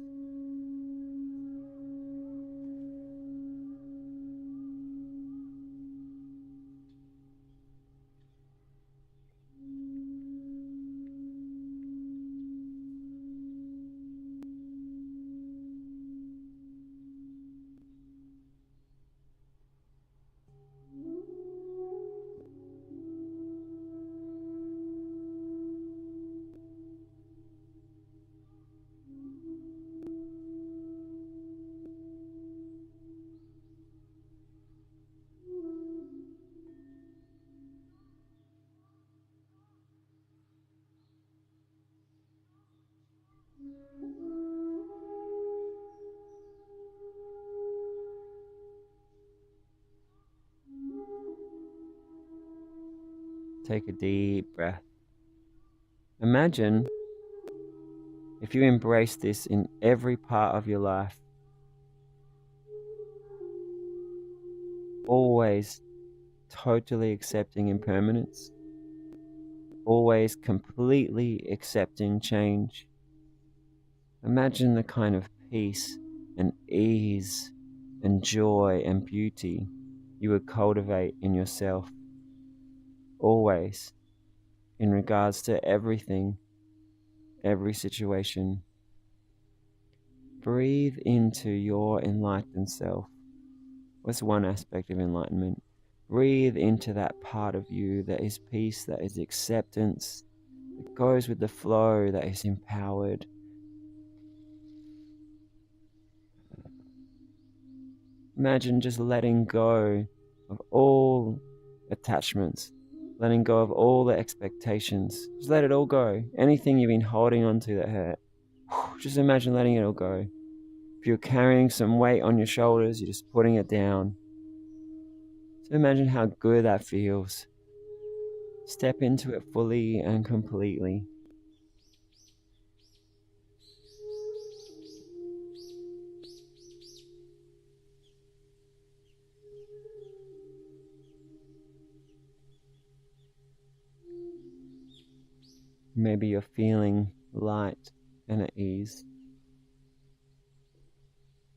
A: Take a deep breath. Imagine if you embrace this in every part of your life, always totally accepting impermanence, always completely accepting change. Imagine the kind of peace and ease and joy and beauty you would cultivate in yourself, always, in regards to everything, every situation. Breathe into your enlightened self. What's one aspect of enlightenment? Breathe into that part of you that is peace, that is acceptance, that goes with the flow, that is empowered. Imagine just letting go of all attachments, letting go of all the expectations. Just let it all go. Anything you've been holding on to that hurt, just imagine letting it all go. If you're carrying some weight on your shoulders, you're just putting it down. So imagine how good that feels. Step into it fully and completely. Maybe you're feeling light and at ease.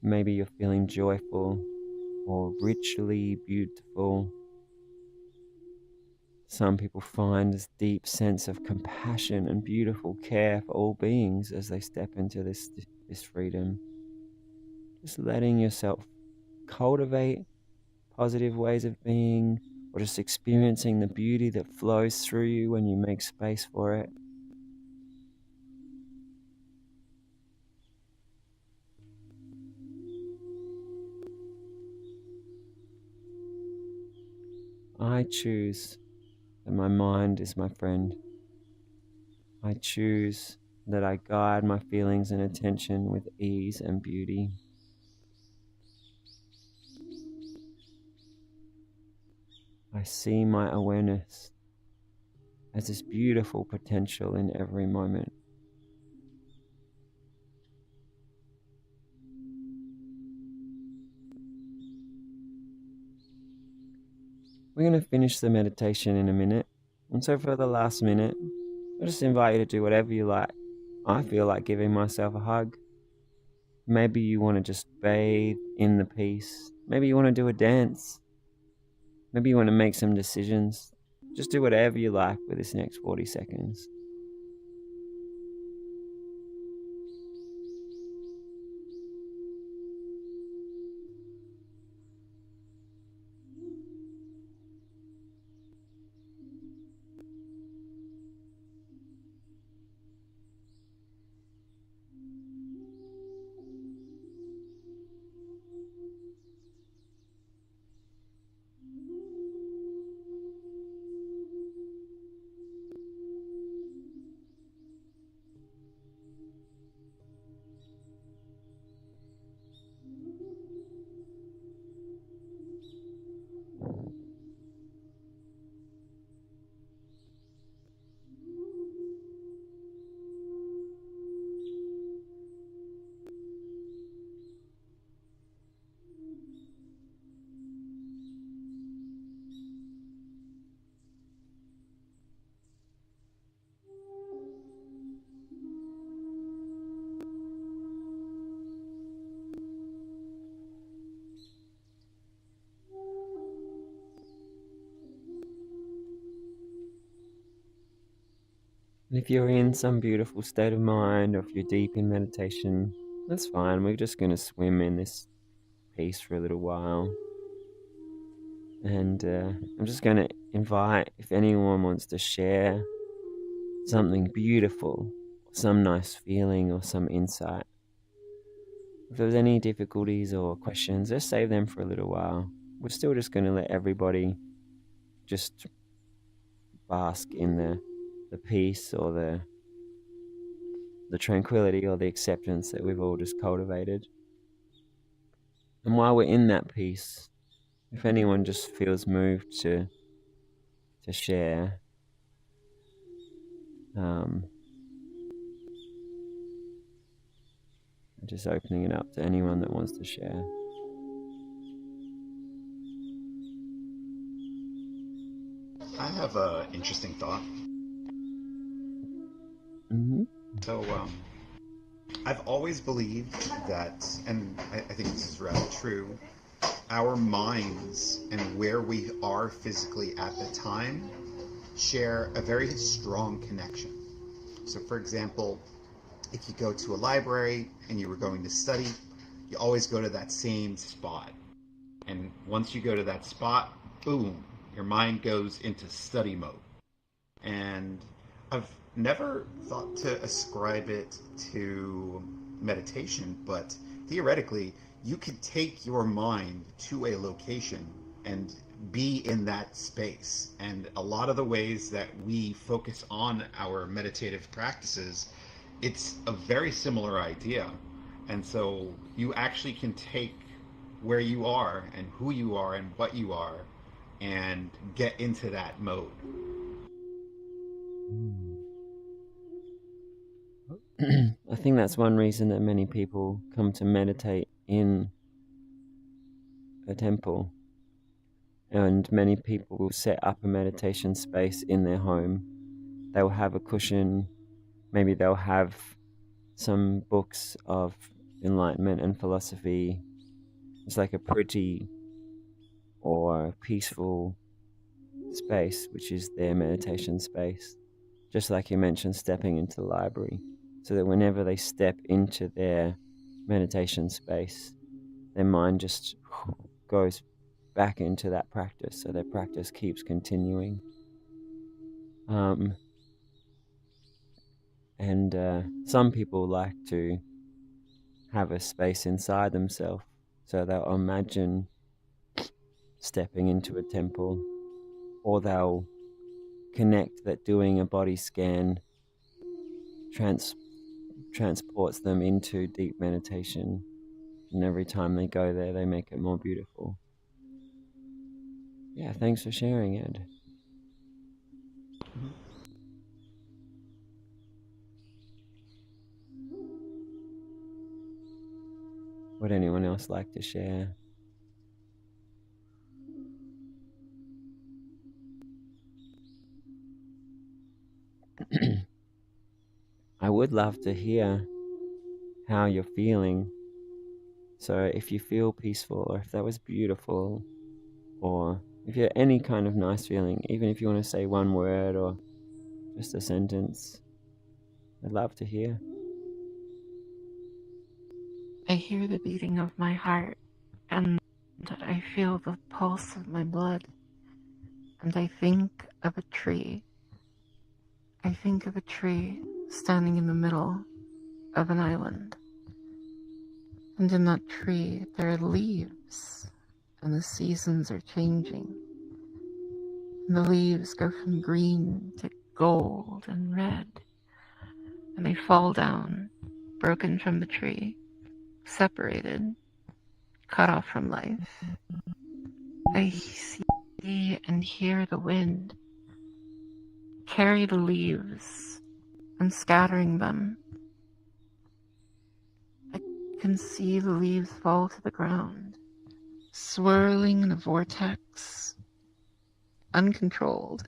A: Maybe you're feeling joyful or richly beautiful. Some people find this deep sense of compassion and beautiful care for all beings as they step into this freedom. Just letting yourself cultivate positive ways of being, or just experiencing the beauty that flows through you when you make space for it. I choose that my mind is my friend. I choose that I guide my feelings and attention with ease and beauty. I see my awareness as this beautiful potential in every moment. We're going to finish the meditation in a minute. And so for the last minute, I just invite you to do whatever you like. I feel like giving myself a hug. Maybe you want to just bathe in the peace. Maybe you want to do a dance. Maybe you want to make some decisions. Just do whatever you like with this next 40 seconds. If you're in some beautiful state of mind, or if you're deep in meditation, that's fine. We're just going to swim in this peace for a little while. And I'm just going to invite, if anyone wants to share something beautiful, some nice feeling, or some insight. If there's any difficulties or questions, just save them for a little while. We're still just going to let everybody just bask in the peace or the tranquility or the acceptance that we've all just cultivated. And while we're in that peace, if anyone just feels moved to share, just opening it up to anyone that wants to share.
C: I have an interesting thought.
A: Mm-hmm.
C: So, I've always believed that, and I think this is rather true, our minds and where we are physically at the time share a very strong connection. So, for example, if you go to a library and you were going to study, you always go to that same spot. And once you go to that spot, boom, your mind goes into study mode. And I've never thought to ascribe it to meditation, but theoretically, you could take your mind to a location and be in that space. And a lot of the ways that we focus on our meditative practices, it's a very similar idea. And so you actually can take where you are and who you are and what you are and get into that mode.
A: I think that's one reason that many people come to meditate in a temple, and many people will set up a meditation space in their home. They'll have a cushion, maybe they'll have some books of enlightenment and philosophy. It's like a pretty or peaceful space, which is their meditation space. Just like you mentioned, stepping into the library, so that whenever they step into their meditation space, their mind just goes back into that practice, so their practice keeps continuing. Some people like to have a space inside themselves, so they'll imagine stepping into a temple, or they'll connect that doing a body scan transports them into deep meditation, and every time they go there, they make it more beautiful. Yeah, thanks for sharing, Ed. Would anyone else like to share? I would love to hear how you're feeling. So if you feel peaceful, or if that was beautiful, or if you have any kind of nice feeling, even if you want to say one word or just a sentence, I'd love to hear.
B: I hear the beating of my heart, and I feel the pulse of my blood, and I think of a tree. I think of a tree standing in the middle of an island. And in that tree, there are leaves, and the seasons are changing. And the leaves go from green to gold and red, and they fall down, broken from the tree, separated, cut off from life. I see and hear the wind carry the leaves and scattering them. I can see the leaves fall to the ground, swirling in a vortex, uncontrolled.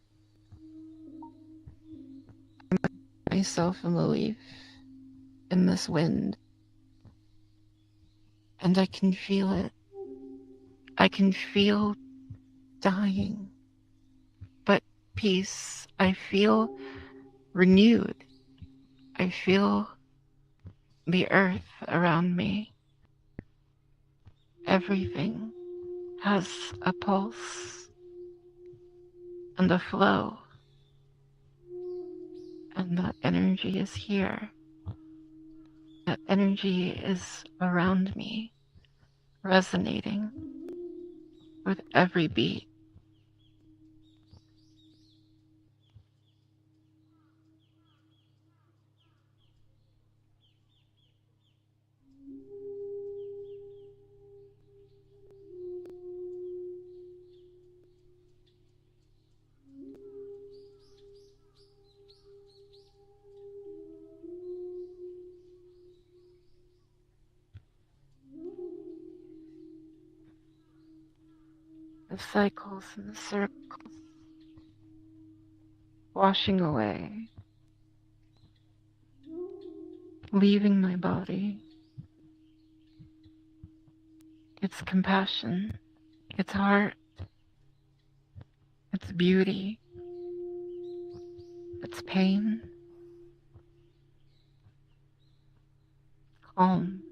B: I myself am a leaf in this wind, and I can feel it. I can feel dying, but peace. I feel renewed. I feel the earth around me. Everything has a pulse and a flow, and that energy is here. That energy is around me, resonating with every beat. The cycles and the circles washing away, leaving my body. It's compassion, it's heart, it's beauty, it's pain, calm.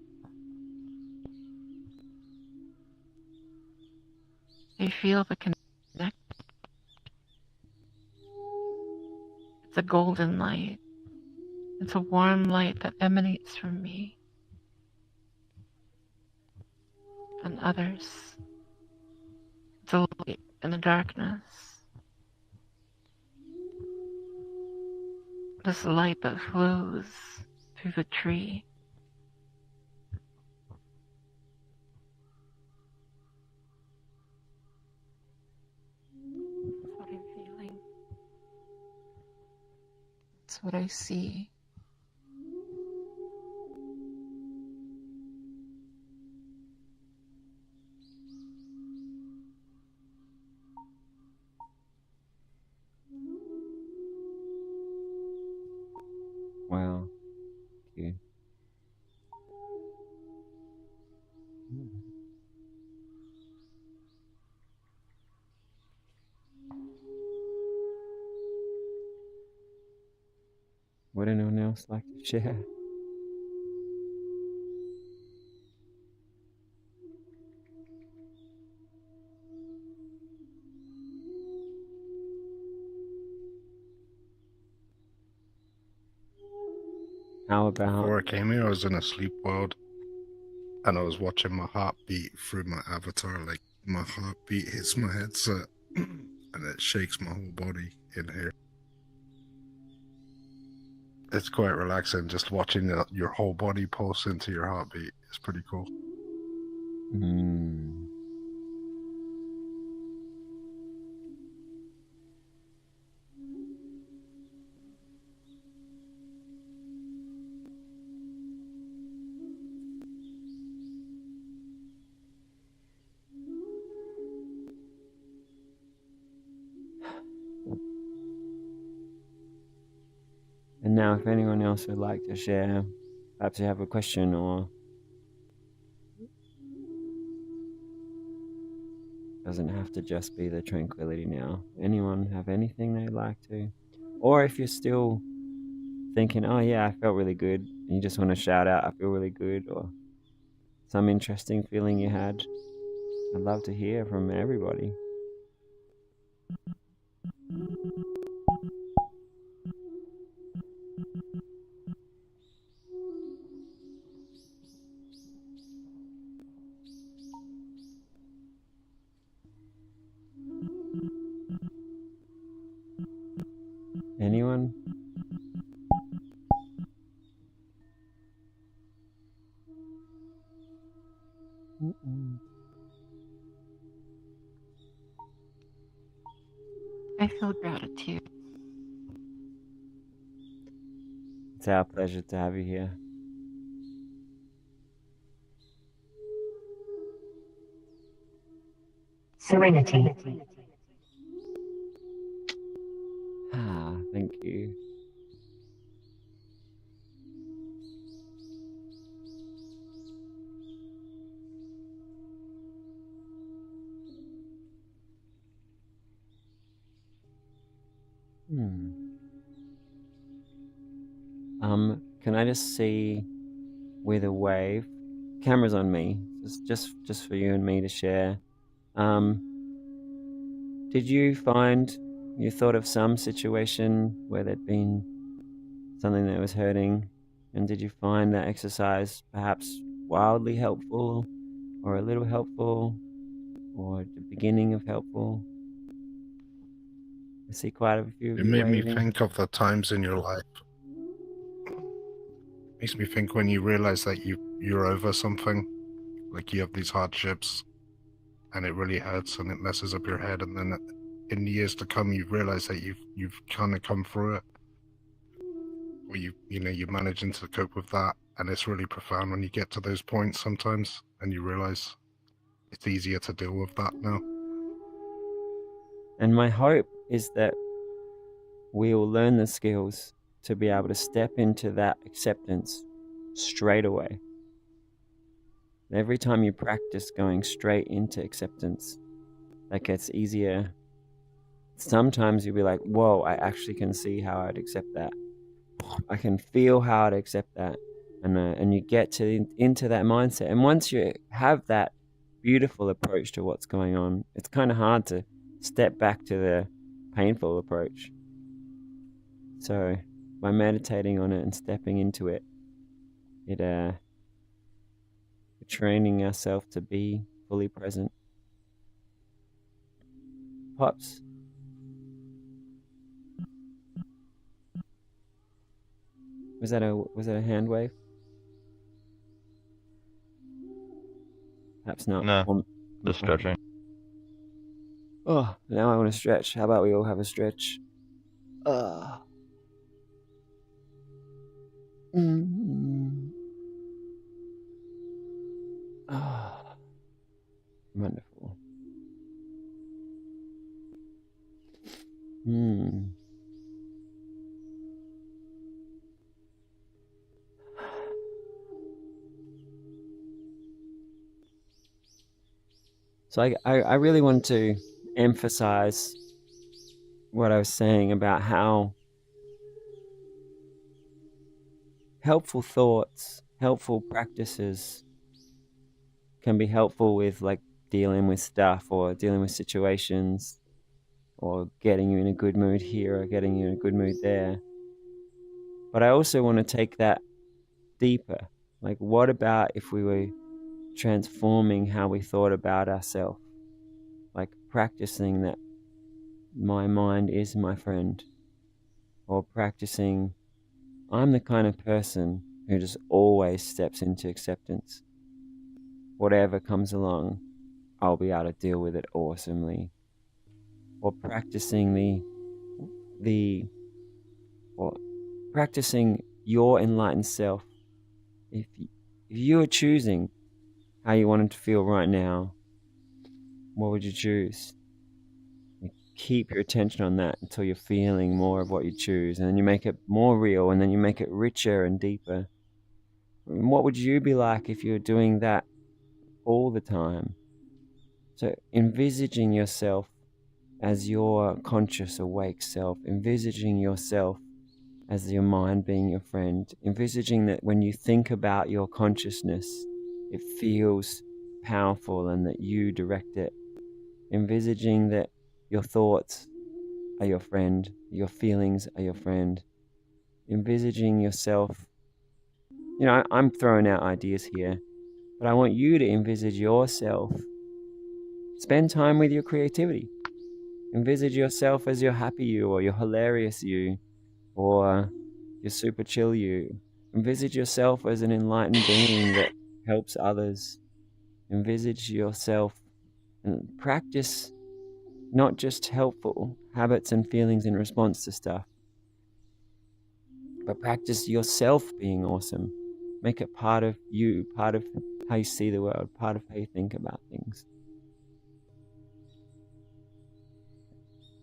B: I feel the connect. It's a golden light. It's a warm light that emanates from me and others. It's a light in the darkness. This light that flows through the tree. That's what I'm feeling. That's what I see.
A: Wow. Thank you. Would anyone else like to share? How about
F: Before I came here, I was in a sleep world, and I was watching my heartbeat through my avatar. Like, my heartbeat hits my headset, and it shakes my whole body in here. It's quite relaxing just watching your whole body pulse into your heartbeat. It's pretty cool.
A: And now, if anyone else would like to share, perhaps you have a question or doesn't have to just be the tranquility now. Anyone have anything they'd like to? Or if you're still thinking, oh yeah, I felt really good, and you just want to shout out, I feel really good, or some interesting feeling you had, I'd love to hear from everybody. Anyone?
B: I feel gratitude.
A: It's our pleasure to have you here.
D: Serenity.
A: Thank you. Can I just see with a wave? Camera's on me. Just for you and me to share. Did you find you thought of some situation where there'd been something that was hurting, and did you find that exercise perhaps wildly helpful, or a little helpful, or the beginning of helpful? I see quite a few of
F: It
A: you
F: made me
A: waving.
F: think of the times in your life. Makes me think when you realize that you're over something, like you have these hardships, and it really hurts and it messes up your head, and then in the years to come you realize that you've kind of come through it, or you're managing to cope with that, and it's really profound when you get to those points sometimes, and you realize it's easier to deal with that now.
A: And my hope is that we will learn the skills to be able to step into that acceptance straight away. Every time you practice going straight into acceptance, that gets easier. Sometimes you'll be like, whoa, I actually can see how I'd accept that. I can feel how I'd accept that. And you get into that mindset. And once you have that beautiful approach to what's going on, it's kind of hard to step back to the painful approach. So by meditating on it and stepping into it, we're training ourselves to be fully present. Pops. Was that a hand wave? Perhaps not.
E: No, just stretching.
A: Oh, now I want to stretch. How about we all have a stretch? Mm. Wonderful. So I really want to emphasize what I was saying about how helpful thoughts, helpful practices can be helpful with like dealing with stuff or dealing with situations or getting you in a good mood here or getting you in a good mood there. But I also want to take that deeper. Like, what about if we were transforming how we thought about ourselves? Like practicing that my mind is my friend, or practicing I'm the kind of person who just always steps into acceptance. Whatever comes along, I'll be able to deal with it awesomely. Or practicing practicing your enlightened self. If you were choosing how you wanted to feel right now, what would you choose? You keep your attention on that until you're feeling more of what you choose, and then you make it more real, and then you make it richer and deeper. And what would you be like if you were doing that all the time? So envisaging yourself as your conscious, awake self, envisaging yourself as your mind being your friend, envisaging that when you think about your consciousness, it feels powerful and that you direct it, envisaging that your thoughts are your friend, your feelings are your friend, envisaging yourself. I'm throwing out ideas here, but I want you to envisage yourself. Spend time with your creativity. Envisage yourself as your happy you, or your hilarious you, or your super chill you. Envisage yourself as an enlightened being that helps others. Envisage yourself and practice not just helpful habits and feelings in response to stuff, but practice yourself being awesome. Make it part of you, part of how you see the world, part of how you think about things.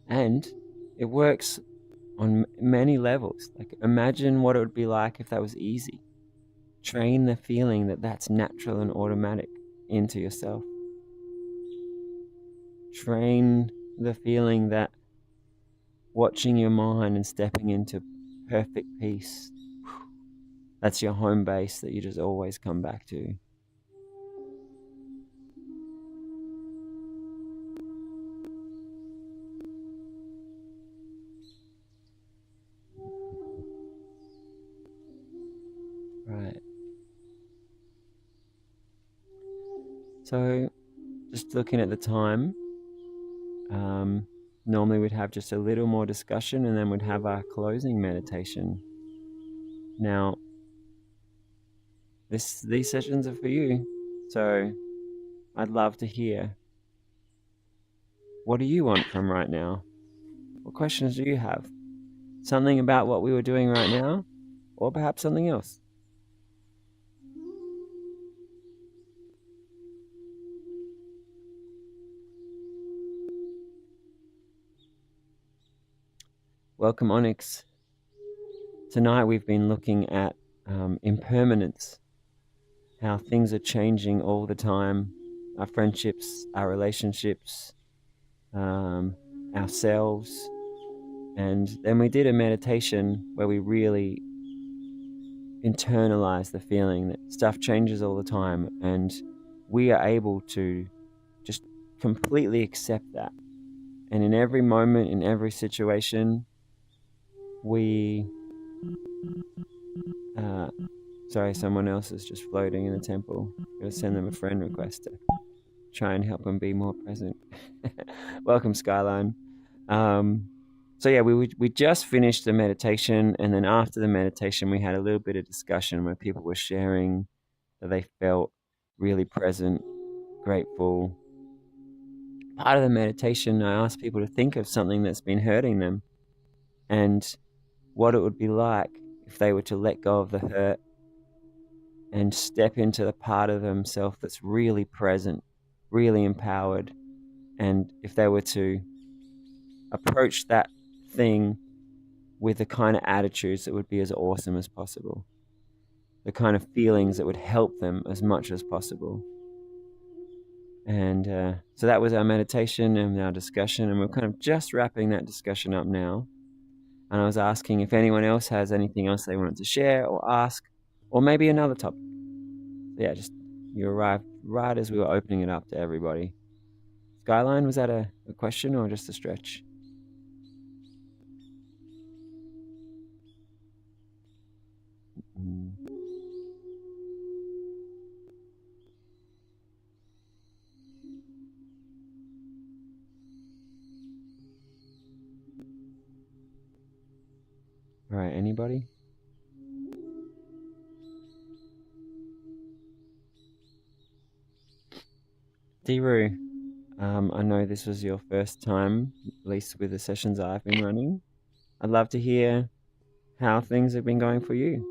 A: And it works on many levels. Like, imagine what it would be like if that was easy. Train the feeling that that's natural and automatic into yourself. Train the feeling that watching your mind and stepping into perfect peace That's your home base that you just always come back to. Right. So, just looking at the time, normally we'd have just a little more discussion and then we'd have our closing meditation. Now, these sessions are for you, so I'd love to hear, what do you want from right now? What questions do you have? Something about what we were doing right now, or perhaps something else? Welcome, Onyx. Tonight we've been looking at impermanence, how things are changing all the time, our friendships, our relationships, ourselves. And then we did a meditation where we really internalize the feeling that stuff changes all the time, and we are able to just completely accept that. And in every moment, in every situation, we sorry, someone else is just floating in the temple. Gotta send them a friend request to try and help them be more present. Welcome, Skyline. So yeah, we just finished the meditation, and then after the meditation, we had a little bit of discussion where people were sharing that they felt really present, grateful. Part of the meditation, I asked people to think of something that's been hurting them and what it would be like if they were to let go of the hurt and step into the part of themselves that's really present, really empowered. And if they were to approach that thing with the kind of attitudes that would be as awesome as possible, the kind of feelings that would help them as much as possible. And so that was our meditation and our discussion, and we're kind of just wrapping that discussion up now. And I was asking if anyone else has anything else they wanted to share or ask, or maybe another topic. So yeah, just you arrived right as we were opening it up to everybody. Skyline, was that a question or just a stretch? Mm. All right, anybody? Deeru, I know this was your first time, at least with the sessions I've been running. I'd love to hear how things have been going for you.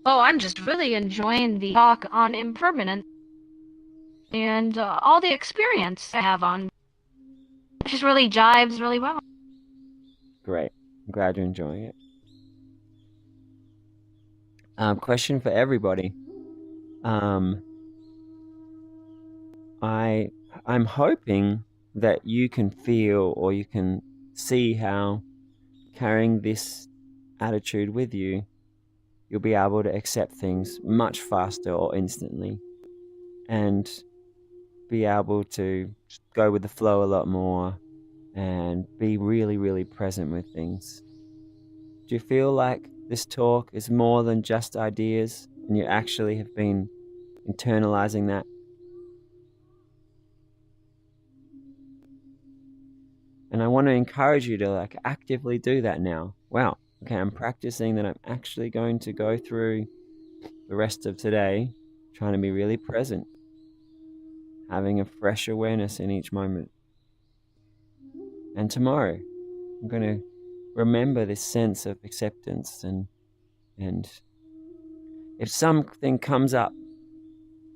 G: Oh, I'm just really enjoying the talk on impermanence and all the experience I have on. It just really jives really well.
A: Great. I'm glad you're enjoying it. Question for everybody. I'm hoping that you can feel or you can see how carrying this attitude with you, you'll be able to accept things much faster or instantly, and be able to go with the flow a lot more and be really, really present with things. Do you feel like this talk is more than just ideas and you actually have been internalizing that? And I want to encourage you to actively do that now. Wow, okay, I'm practicing that. I'm actually going to go through the rest of today trying to be really present, having a fresh awareness in each moment. And tomorrow, I'm going to remember this sense of acceptance, and if something comes up,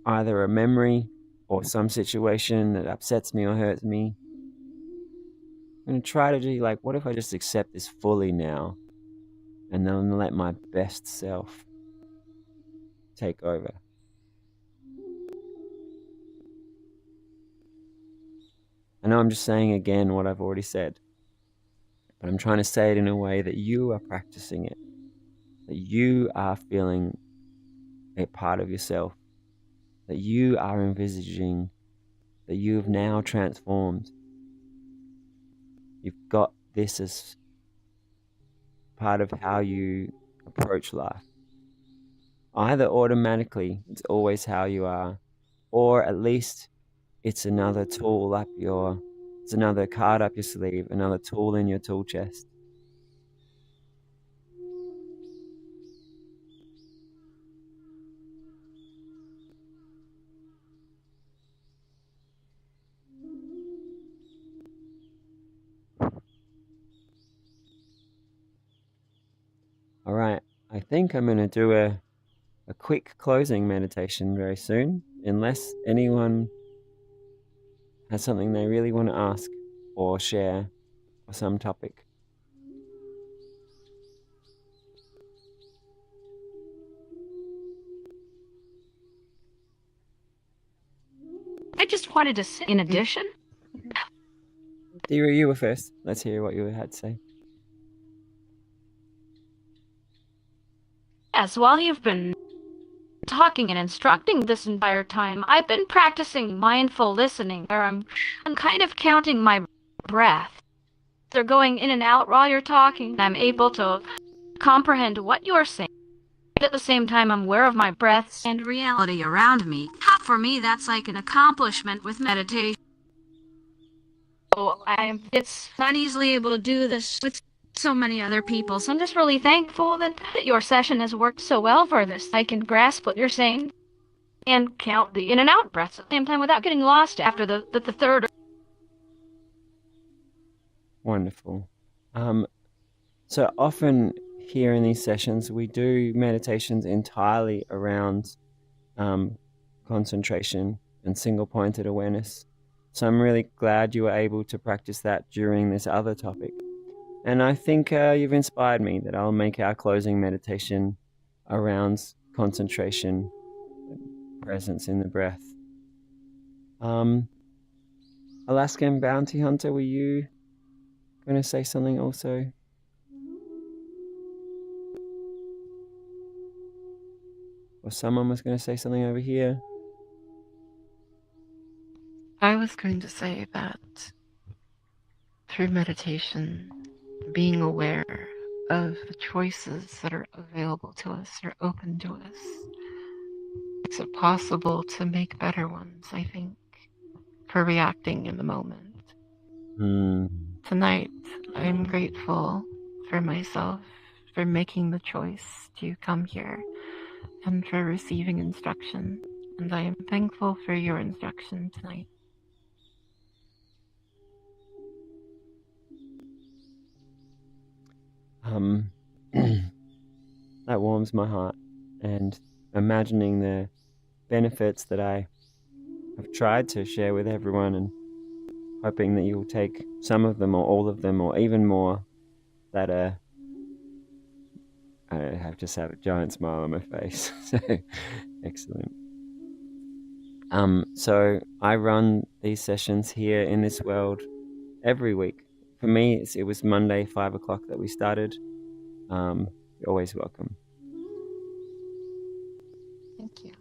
A: either a memory or some situation that upsets me or hurts me, I'm going to try to do what if I just accept this fully now and then let my best self take over. I know I'm just saying again what I've already said, but I'm trying to say it in a way that you are practicing it, that you are feeling a part of yourself, that you are envisaging that you've now transformed. You've got this as part of how you approach life. Either automatically, it's always how you are, or at least it's another tool it's another card up your sleeve, another tool in your tool chest. All right, I think I'm going to do a quick closing meditation very soon, unless anyone has something they really want to ask or share or some topic.
G: I just wanted to say, in addition,
A: Dira, you were first. Let's hear what you had to say.
G: as while you've been talking and instructing this entire time, I've been practicing mindful listening, where I'm kind of counting my breath. They're going in and out while you're talking. I'm able to comprehend what you're saying. At the same time, I'm aware of my breaths and reality around me. For me, that's like an accomplishment with meditation. So it's not easily able to do this with so many other people. So I'm just really thankful that your session has worked so well for this. I can grasp what you're saying and count the in and out breaths at the same time without getting lost after the third.
A: Wonderful. So often here in these sessions, we do meditations entirely around concentration and single-pointed awareness. So I'm really glad you were able to practice that during this other topic. And I think you've inspired me that I'll make our closing meditation around concentration and presence in the breath. Alaskan Bounty Hunter, were you going to say something also? Or someone was going to say something over here?
B: I was going to say that through meditation, being aware of the choices that are available to us or open to us makes it possible to make better ones, I think, for reacting in the moment. Tonight, I'm grateful for myself for making the choice to come here and for receiving instruction. And I am thankful for your instruction tonight.
A: That warms my heart, and imagining the benefits that I have tried to share with everyone, and hoping that you'll take some of them or all of them or even more, that I have just have a giant smile on my face. So excellent. So I run these sessions here in this world every week. For me, it was Monday, 5 o'clock that we started. You're always welcome.
B: Thank you.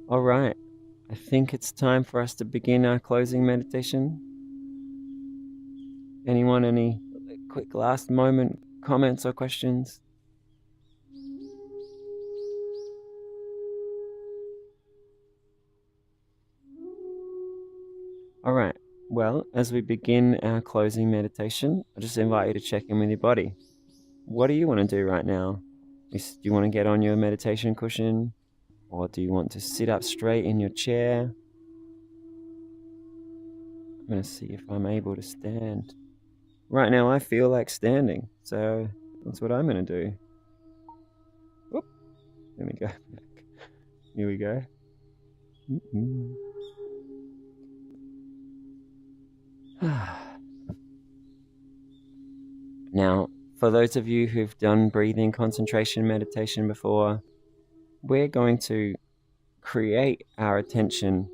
A: All right. I think it's time for us to begin our closing meditation. Anyone, any quick last moment comments or questions? All right. Well, as we begin our closing meditation, I just invite you to check in with your body. What do you want to do right now? Do you want to get on your meditation cushion? Or do you want to sit up straight in your chair? I'm going to see if I'm able to stand. Right now, I feel like standing, so that's what I'm going to do. Whoop. Let me go back. Here we go. Now, for those of you who've done breathing concentration meditation before, we're going to create our attention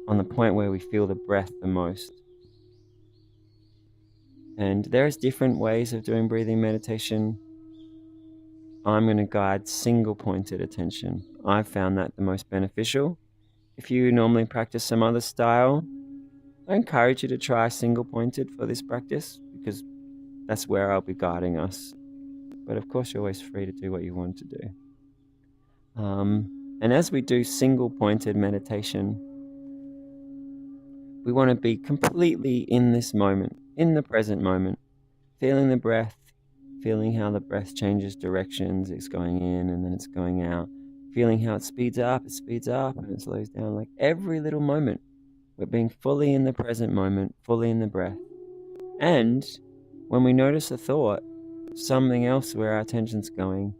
A: on the point where we feel the breath the most. And there's different ways of doing breathing meditation. I'm going to guide single-pointed attention. I've found that the most beneficial. If you normally practice some other style, I encourage you to try single-pointed for this practice, because that's where I'll be guiding us. But of course, you're always free to do what you want to do. And as we do single-pointed meditation, we want to be completely in this moment, in the present moment, feeling the breath, feeling how the breath changes directions. It's going in and then it's going out. Feeling how it speeds up, and it slows down. Like every little moment, we're being fully in the present moment, fully in the breath. And when we notice a thought, something else where our attention's going,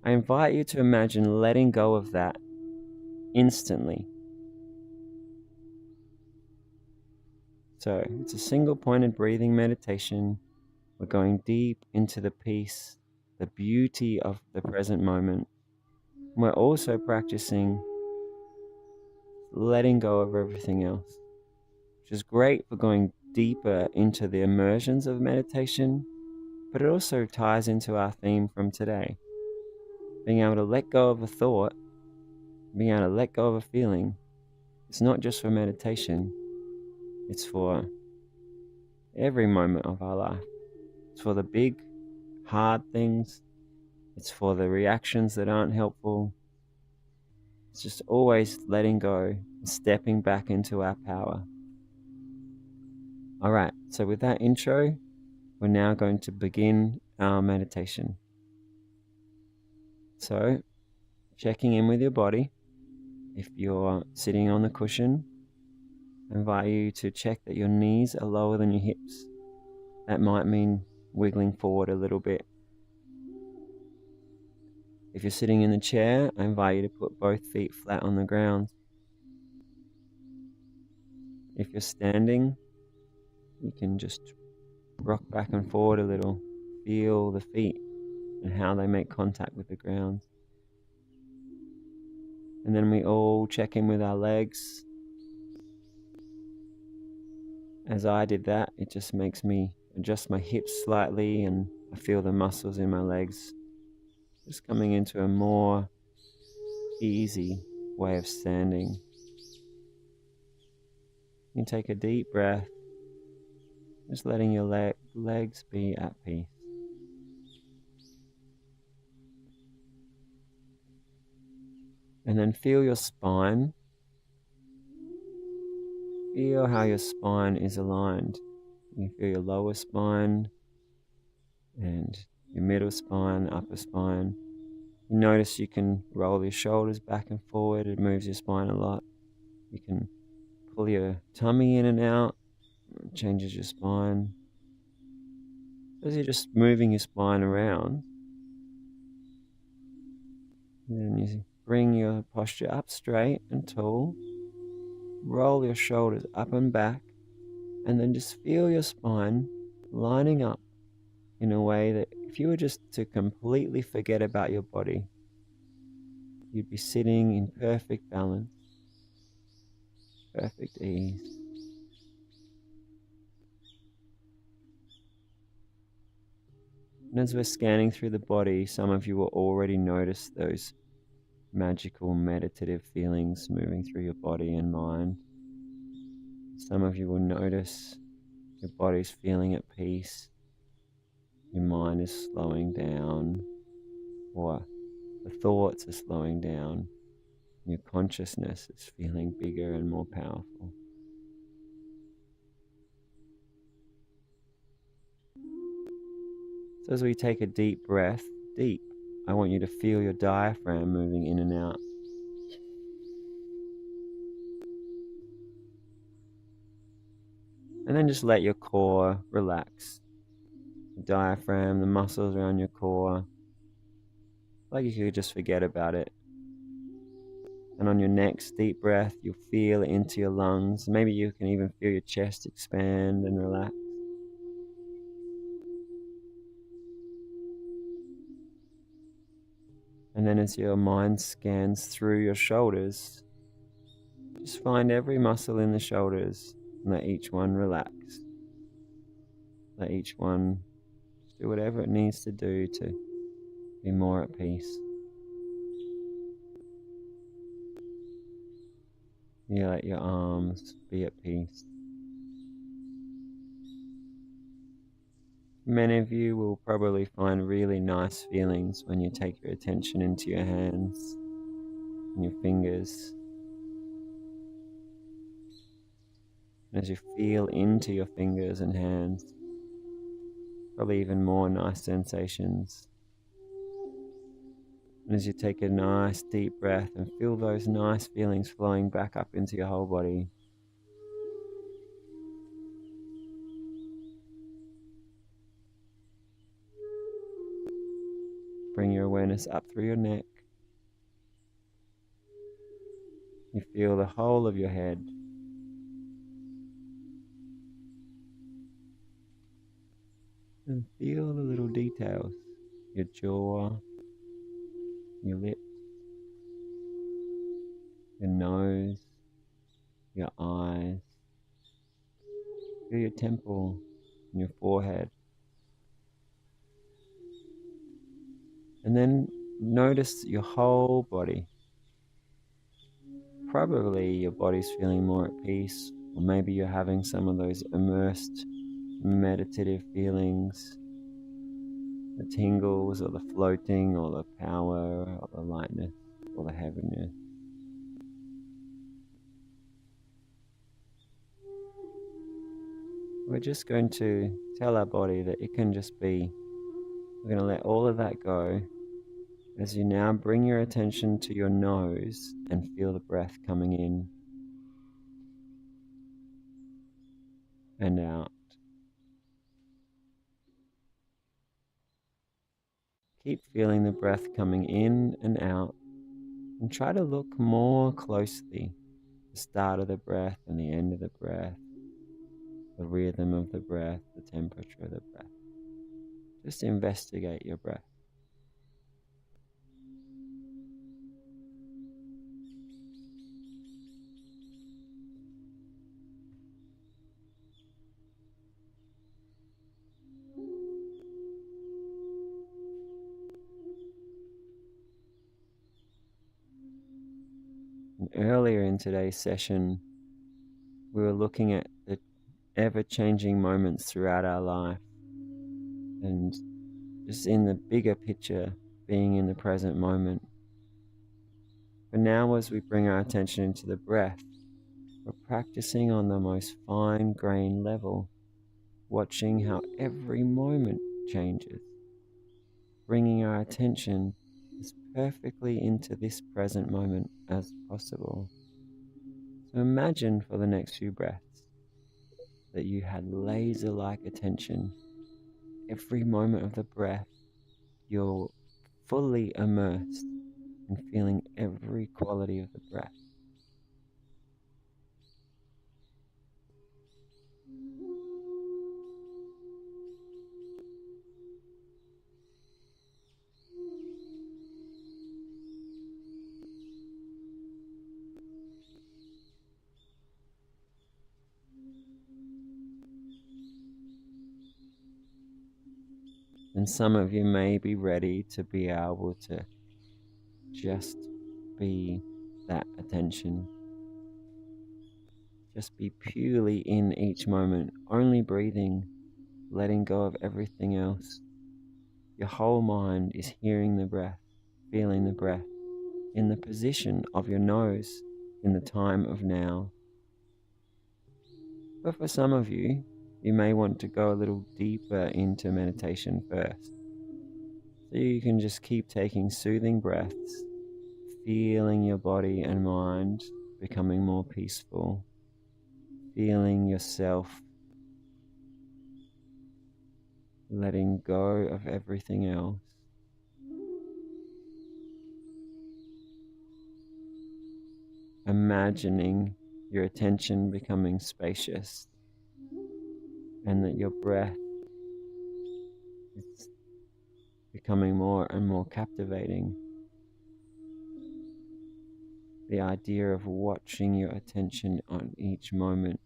A: I invite you to imagine letting go of that instantly. So it's a single-pointed breathing meditation. We're going deep into the peace, the beauty of the present moment. We're also practicing letting go of everything else, which is great for going deeper into the immersions of meditation, but it also ties into our theme from today. Being able to let go of a thought, being able to let go of a feeling, it's not just for meditation, it's for every moment of our life. It's for the big, hard things, it's for the reactions that aren't helpful. It's just always letting go and stepping back into our power. All right, so with that intro, we're now going to begin our meditation. So, checking in with your body. If you're sitting on the cushion, I invite you to check that your knees are lower than your hips. That might mean wiggling forward a little bit. If you're sitting in the chair, I invite you to put both feet flat on the ground. If you're standing, you can just rock back and forward a little. Feel the feet and how they make contact with the ground. And then we all check in with our legs. As I did that, it just makes me adjust my hips slightly, and I feel the muscles in my legs just coming into a more easy way of standing. You take a deep breath, just letting your legs be at peace. And then feel your spine. Feel how your spine is aligned. You feel your lower spine and your middle spine, upper spine. You notice you can roll your shoulders back and forward. It moves your spine a lot. You can pull your tummy in and out. It changes your spine. As you're just moving your spine around, then you bring your posture up straight and tall. Roll your shoulders up and back, and then just feel your spine lining up in a way that if you were just to completely forget about your body, you'd be sitting in perfect balance, perfect ease. And as we're scanning through the body, some of you will already notice those magical meditative feelings moving through your body and mind. Some of you will notice your body's feeling at peace, your mind is slowing down, or the thoughts are slowing down, your consciousness is feeling bigger and more powerful. So as we take a deep breath, I want you to feel your diaphragm moving in and out. And then just let your core relax. The diaphragm, the muscles around your core, like you could just forget about it. And on your next deep breath, you'll feel it into your lungs. Maybe you can even feel your chest expand and relax. And And then as your mind scans through your shoulders, just find every muscle in the shoulders and let each one relax. Let each one just do whatever it needs to do to be more at peace. You let your arms be at peace. Many of you will probably find really nice feelings when you take your attention into your hands and your fingers. And as you feel into your fingers and hands, probably even more nice sensations. And as you take a nice deep breath and feel those nice feelings flowing back up into your whole body. Bring your awareness up through your neck. You feel the whole of your head. And feel the little details. Your jaw, your lips, your nose, your eyes. Feel your temple and your forehead. And then notice your whole body. Probably your body's feeling more at peace, or maybe you're having some of those immersed meditative feelings, the tingles or the floating or the power or the lightness or the heaviness. We're just going to tell our body that it can just be. We're going to let all of that go as you now bring your attention to your nose and feel the breath coming in and out. Keep feeling the breath coming in and out, and try to look more closely at the start of the breath and the end of the breath, the rhythm of the breath, the temperature of the breath. Just investigate your breath. And earlier in today's session, we were looking at the ever-changing moments throughout our life and just in the bigger picture, being in the present moment. But now as we bring our attention into the breath, we're practicing on the most fine-grained level, watching how every moment changes, bringing our attention as perfectly into this present moment as possible. So imagine for the next few breaths that you had laser-like attention. Every moment of the breath, you're fully immersed in feeling every quality of the breath. And some of you may be ready to be able to just be that attention. Just be purely in each moment, only breathing, letting go of everything else. Your whole mind is hearing the breath, feeling the breath, in the position of your nose, in the time of now. But for some of you, you may want to go a little deeper into meditation first. So you can just keep taking soothing breaths, feeling your body and mind becoming more peaceful, feeling yourself letting go of everything else. Imagining your attention becoming spacious and that your breath is becoming more and more captivating. The idea of watching your attention on each moment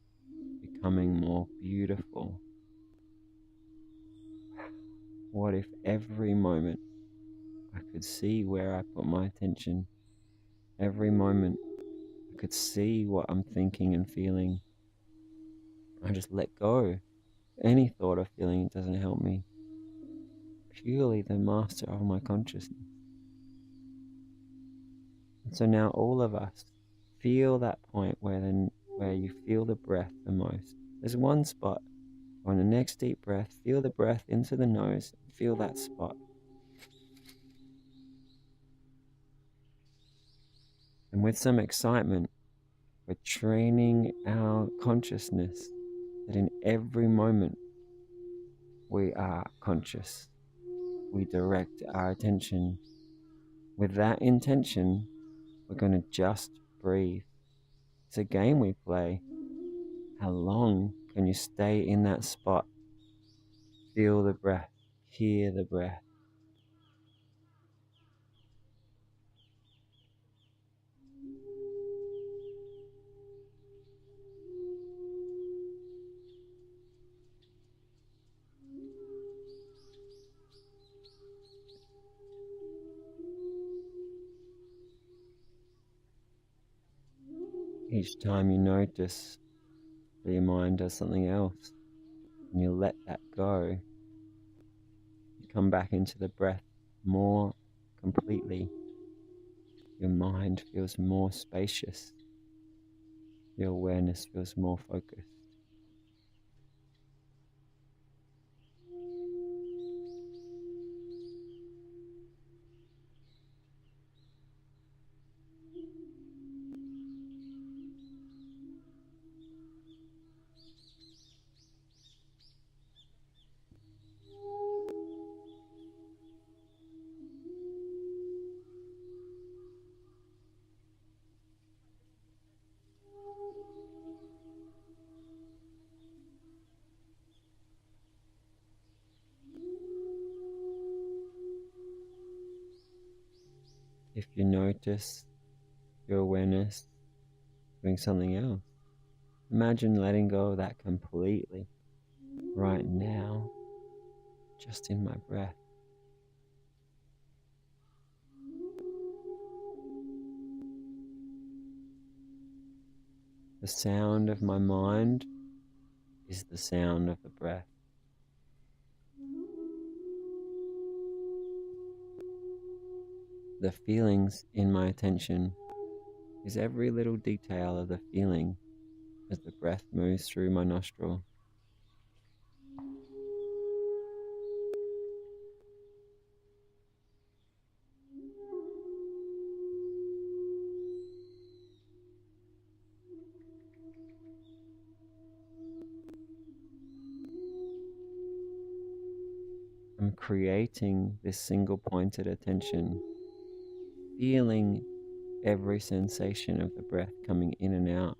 A: becoming more beautiful. What if every moment I could see where I put my attention? Every moment I could see what I'm thinking and feeling. I just let go. Any thought or feeling doesn't help me. Purely the master of my consciousness. And so now all of us feel that point where you feel the breath the most. There's one spot. On the next deep breath, feel the breath into the nose. Feel that spot. And with some excitement, we're training our consciousness that in every moment we are conscious. We direct our attention. With that intention, we're going to just breathe. It's a game we play. How long can you stay in that spot? Feel the breath, hear the breath. Each time you notice that your mind does something else, and you let that go, you come back into the breath more completely. Your mind feels more spacious. Your awareness feels more focused. If you notice your awareness doing something else, imagine letting go of that completely right now, just in my breath. The sound of my mind is the sound of the breath. The feelings in my attention is every little detail of the feeling as the breath moves through my nostril. I'm creating this single pointed attention, feeling every sensation of the breath coming in and out.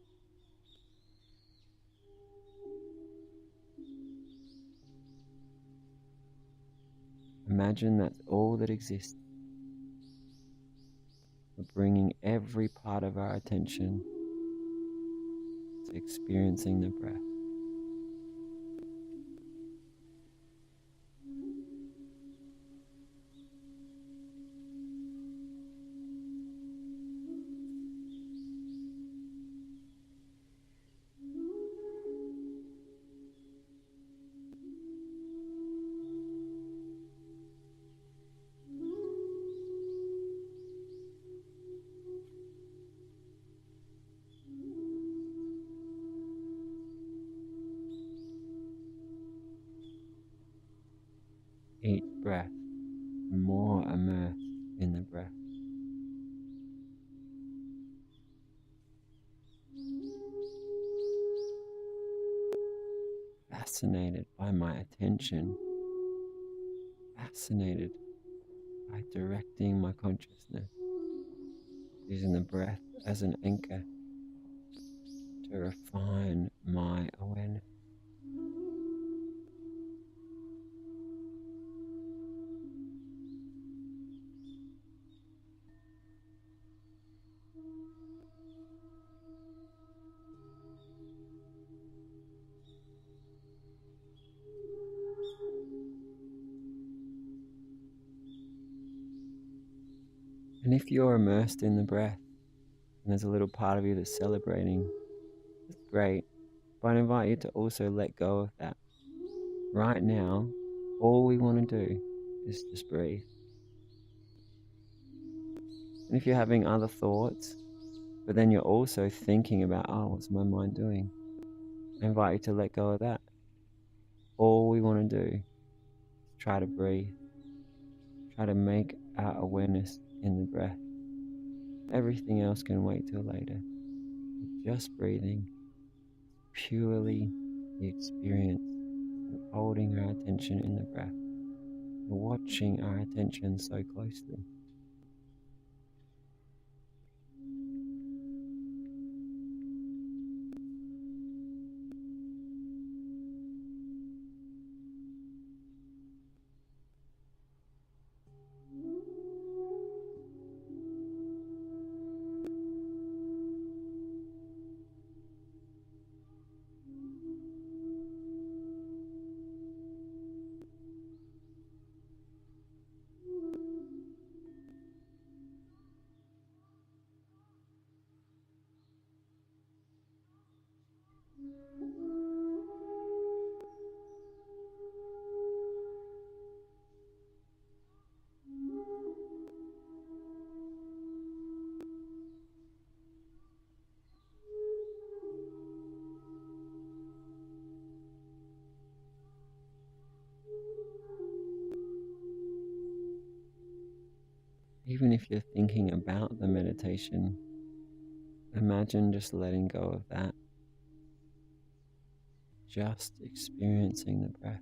A: Imagine that's all that exists. We're bringing every part of our attention to experiencing the breath. Each breath, more immersed in the breath. Fascinated by my attention, fascinated by directing my consciousness, using the breath as an anchor to refine my awareness. And if you're immersed in the breath and there's a little part of you that's celebrating, that's great. But I invite you to also let go of that. Right now, all we want to do is just breathe. And if you're having other thoughts, but then you're also thinking about, oh, what's my mind doing? I invite you to let go of that. All we want to do is try to breathe. Try to make our awareness in the breath. Everything else can wait till later. Just breathing, purely the experience of holding our attention in the breath, watching our attention so closely. Even if you're thinking about the meditation, imagine just letting go of that, just experiencing the breath.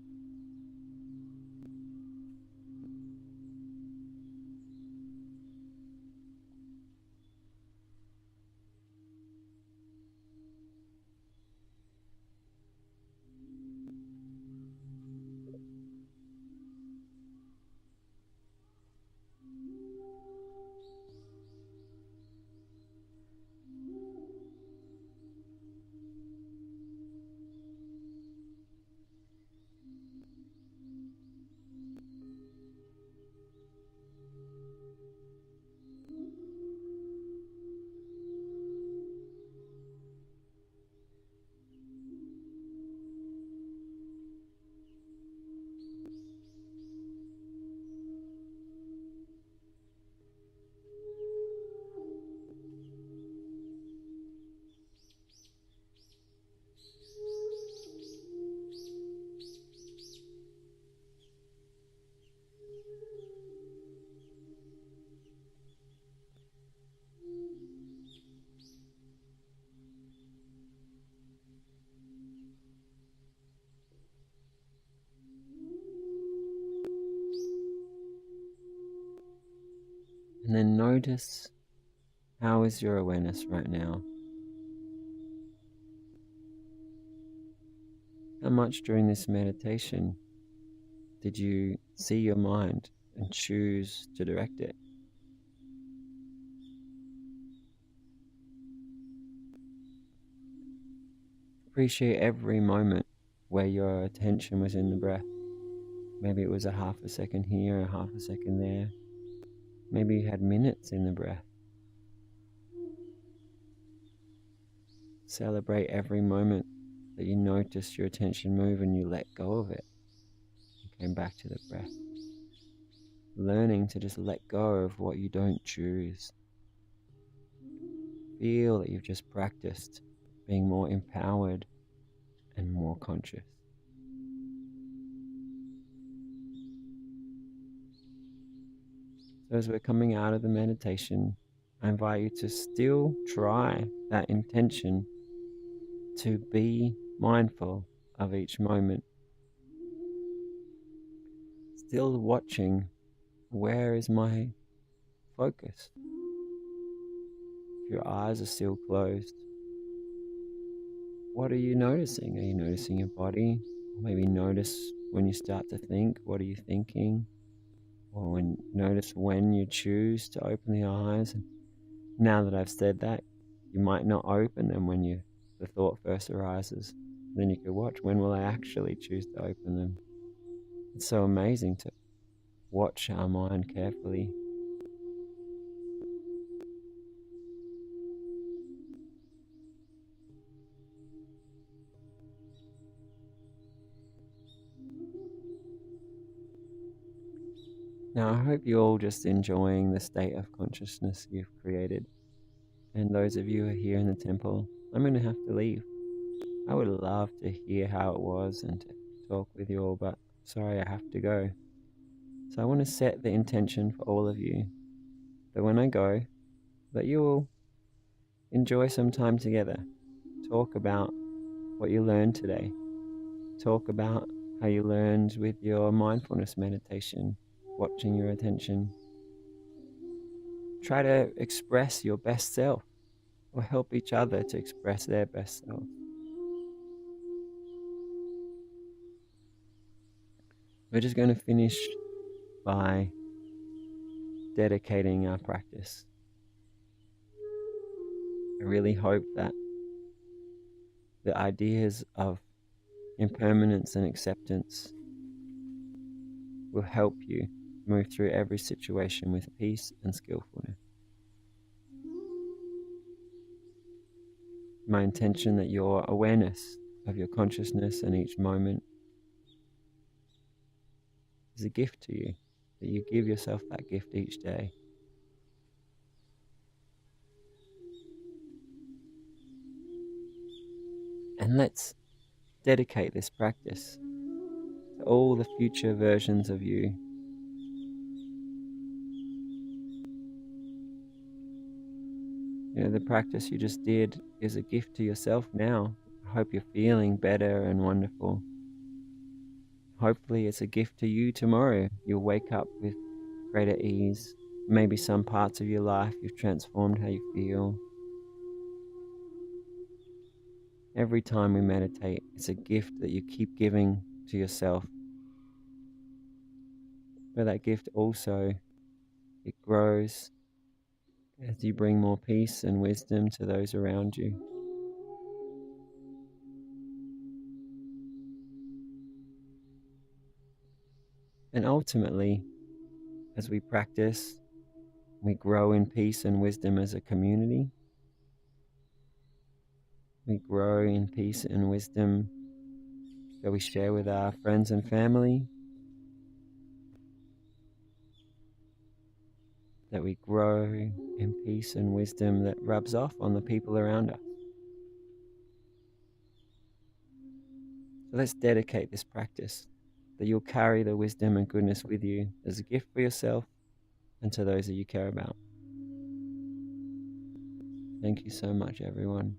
A: And then notice, how is your awareness right now? How much during this meditation did you see your mind and choose to direct it? Appreciate every moment where your attention was in the breath. Maybe it was a half a second here, a half a second there. Maybe you had minutes in the breath. Celebrate every moment that you noticed your attention move and you let go of it and came back to the breath. Learning to just let go of what you don't choose. Feel that you've just practiced being more empowered and more conscious. So as we're coming out of the meditation, I invite you to still try that intention to be mindful of each moment. Still watching, where is my focus? If your eyes are still closed, what are you noticing? Are you noticing your body? Or maybe notice when you start to think, what are you thinking? Or notice when you choose to open the eyes. And now that I've said that, you might not open them when the thought first arises. Then you could watch, when will I actually choose to open them? It's so amazing to watch our mind carefully. Now, I hope you're all just enjoying the state of consciousness you've created. And those of you who are here in the temple, I'm going to have to leave. I would love to hear how it was and to talk with you all, but sorry, I have to go. So I want to set the intention for all of you that when I go, that you will enjoy some time together. Talk about what you learned today. Talk about how you learned with your mindfulness meditation, watching your attention. Try to express your best self or help each other to express their best self. We're just going to finish by dedicating our practice. I really hope that the ideas of impermanence and acceptance will help you move through every situation with peace and skillfulness. My intention that your awareness of your consciousness in each moment is a gift to you, that you give yourself that gift each day. And let's dedicate this practice to all the future versions of you. You know, the practice you just did is a gift to yourself now. I hope you're feeling better and wonderful. Hopefully it's a gift to you tomorrow. You'll wake up with greater ease. Maybe some parts of your life you've transformed how you feel. Every time we meditate, it's a gift that you keep giving to yourself. But that gift also, it grows as you bring more peace and wisdom to those around you. And ultimately, as we practice, we grow in peace and wisdom as a community. We grow in peace and wisdom that we share with our friends and family. That we grow in peace and wisdom that rubs off on the people around us. So let's dedicate this practice, that you'll carry the wisdom and goodness with you as a gift for yourself and to those that you care about. Thank you so much, everyone.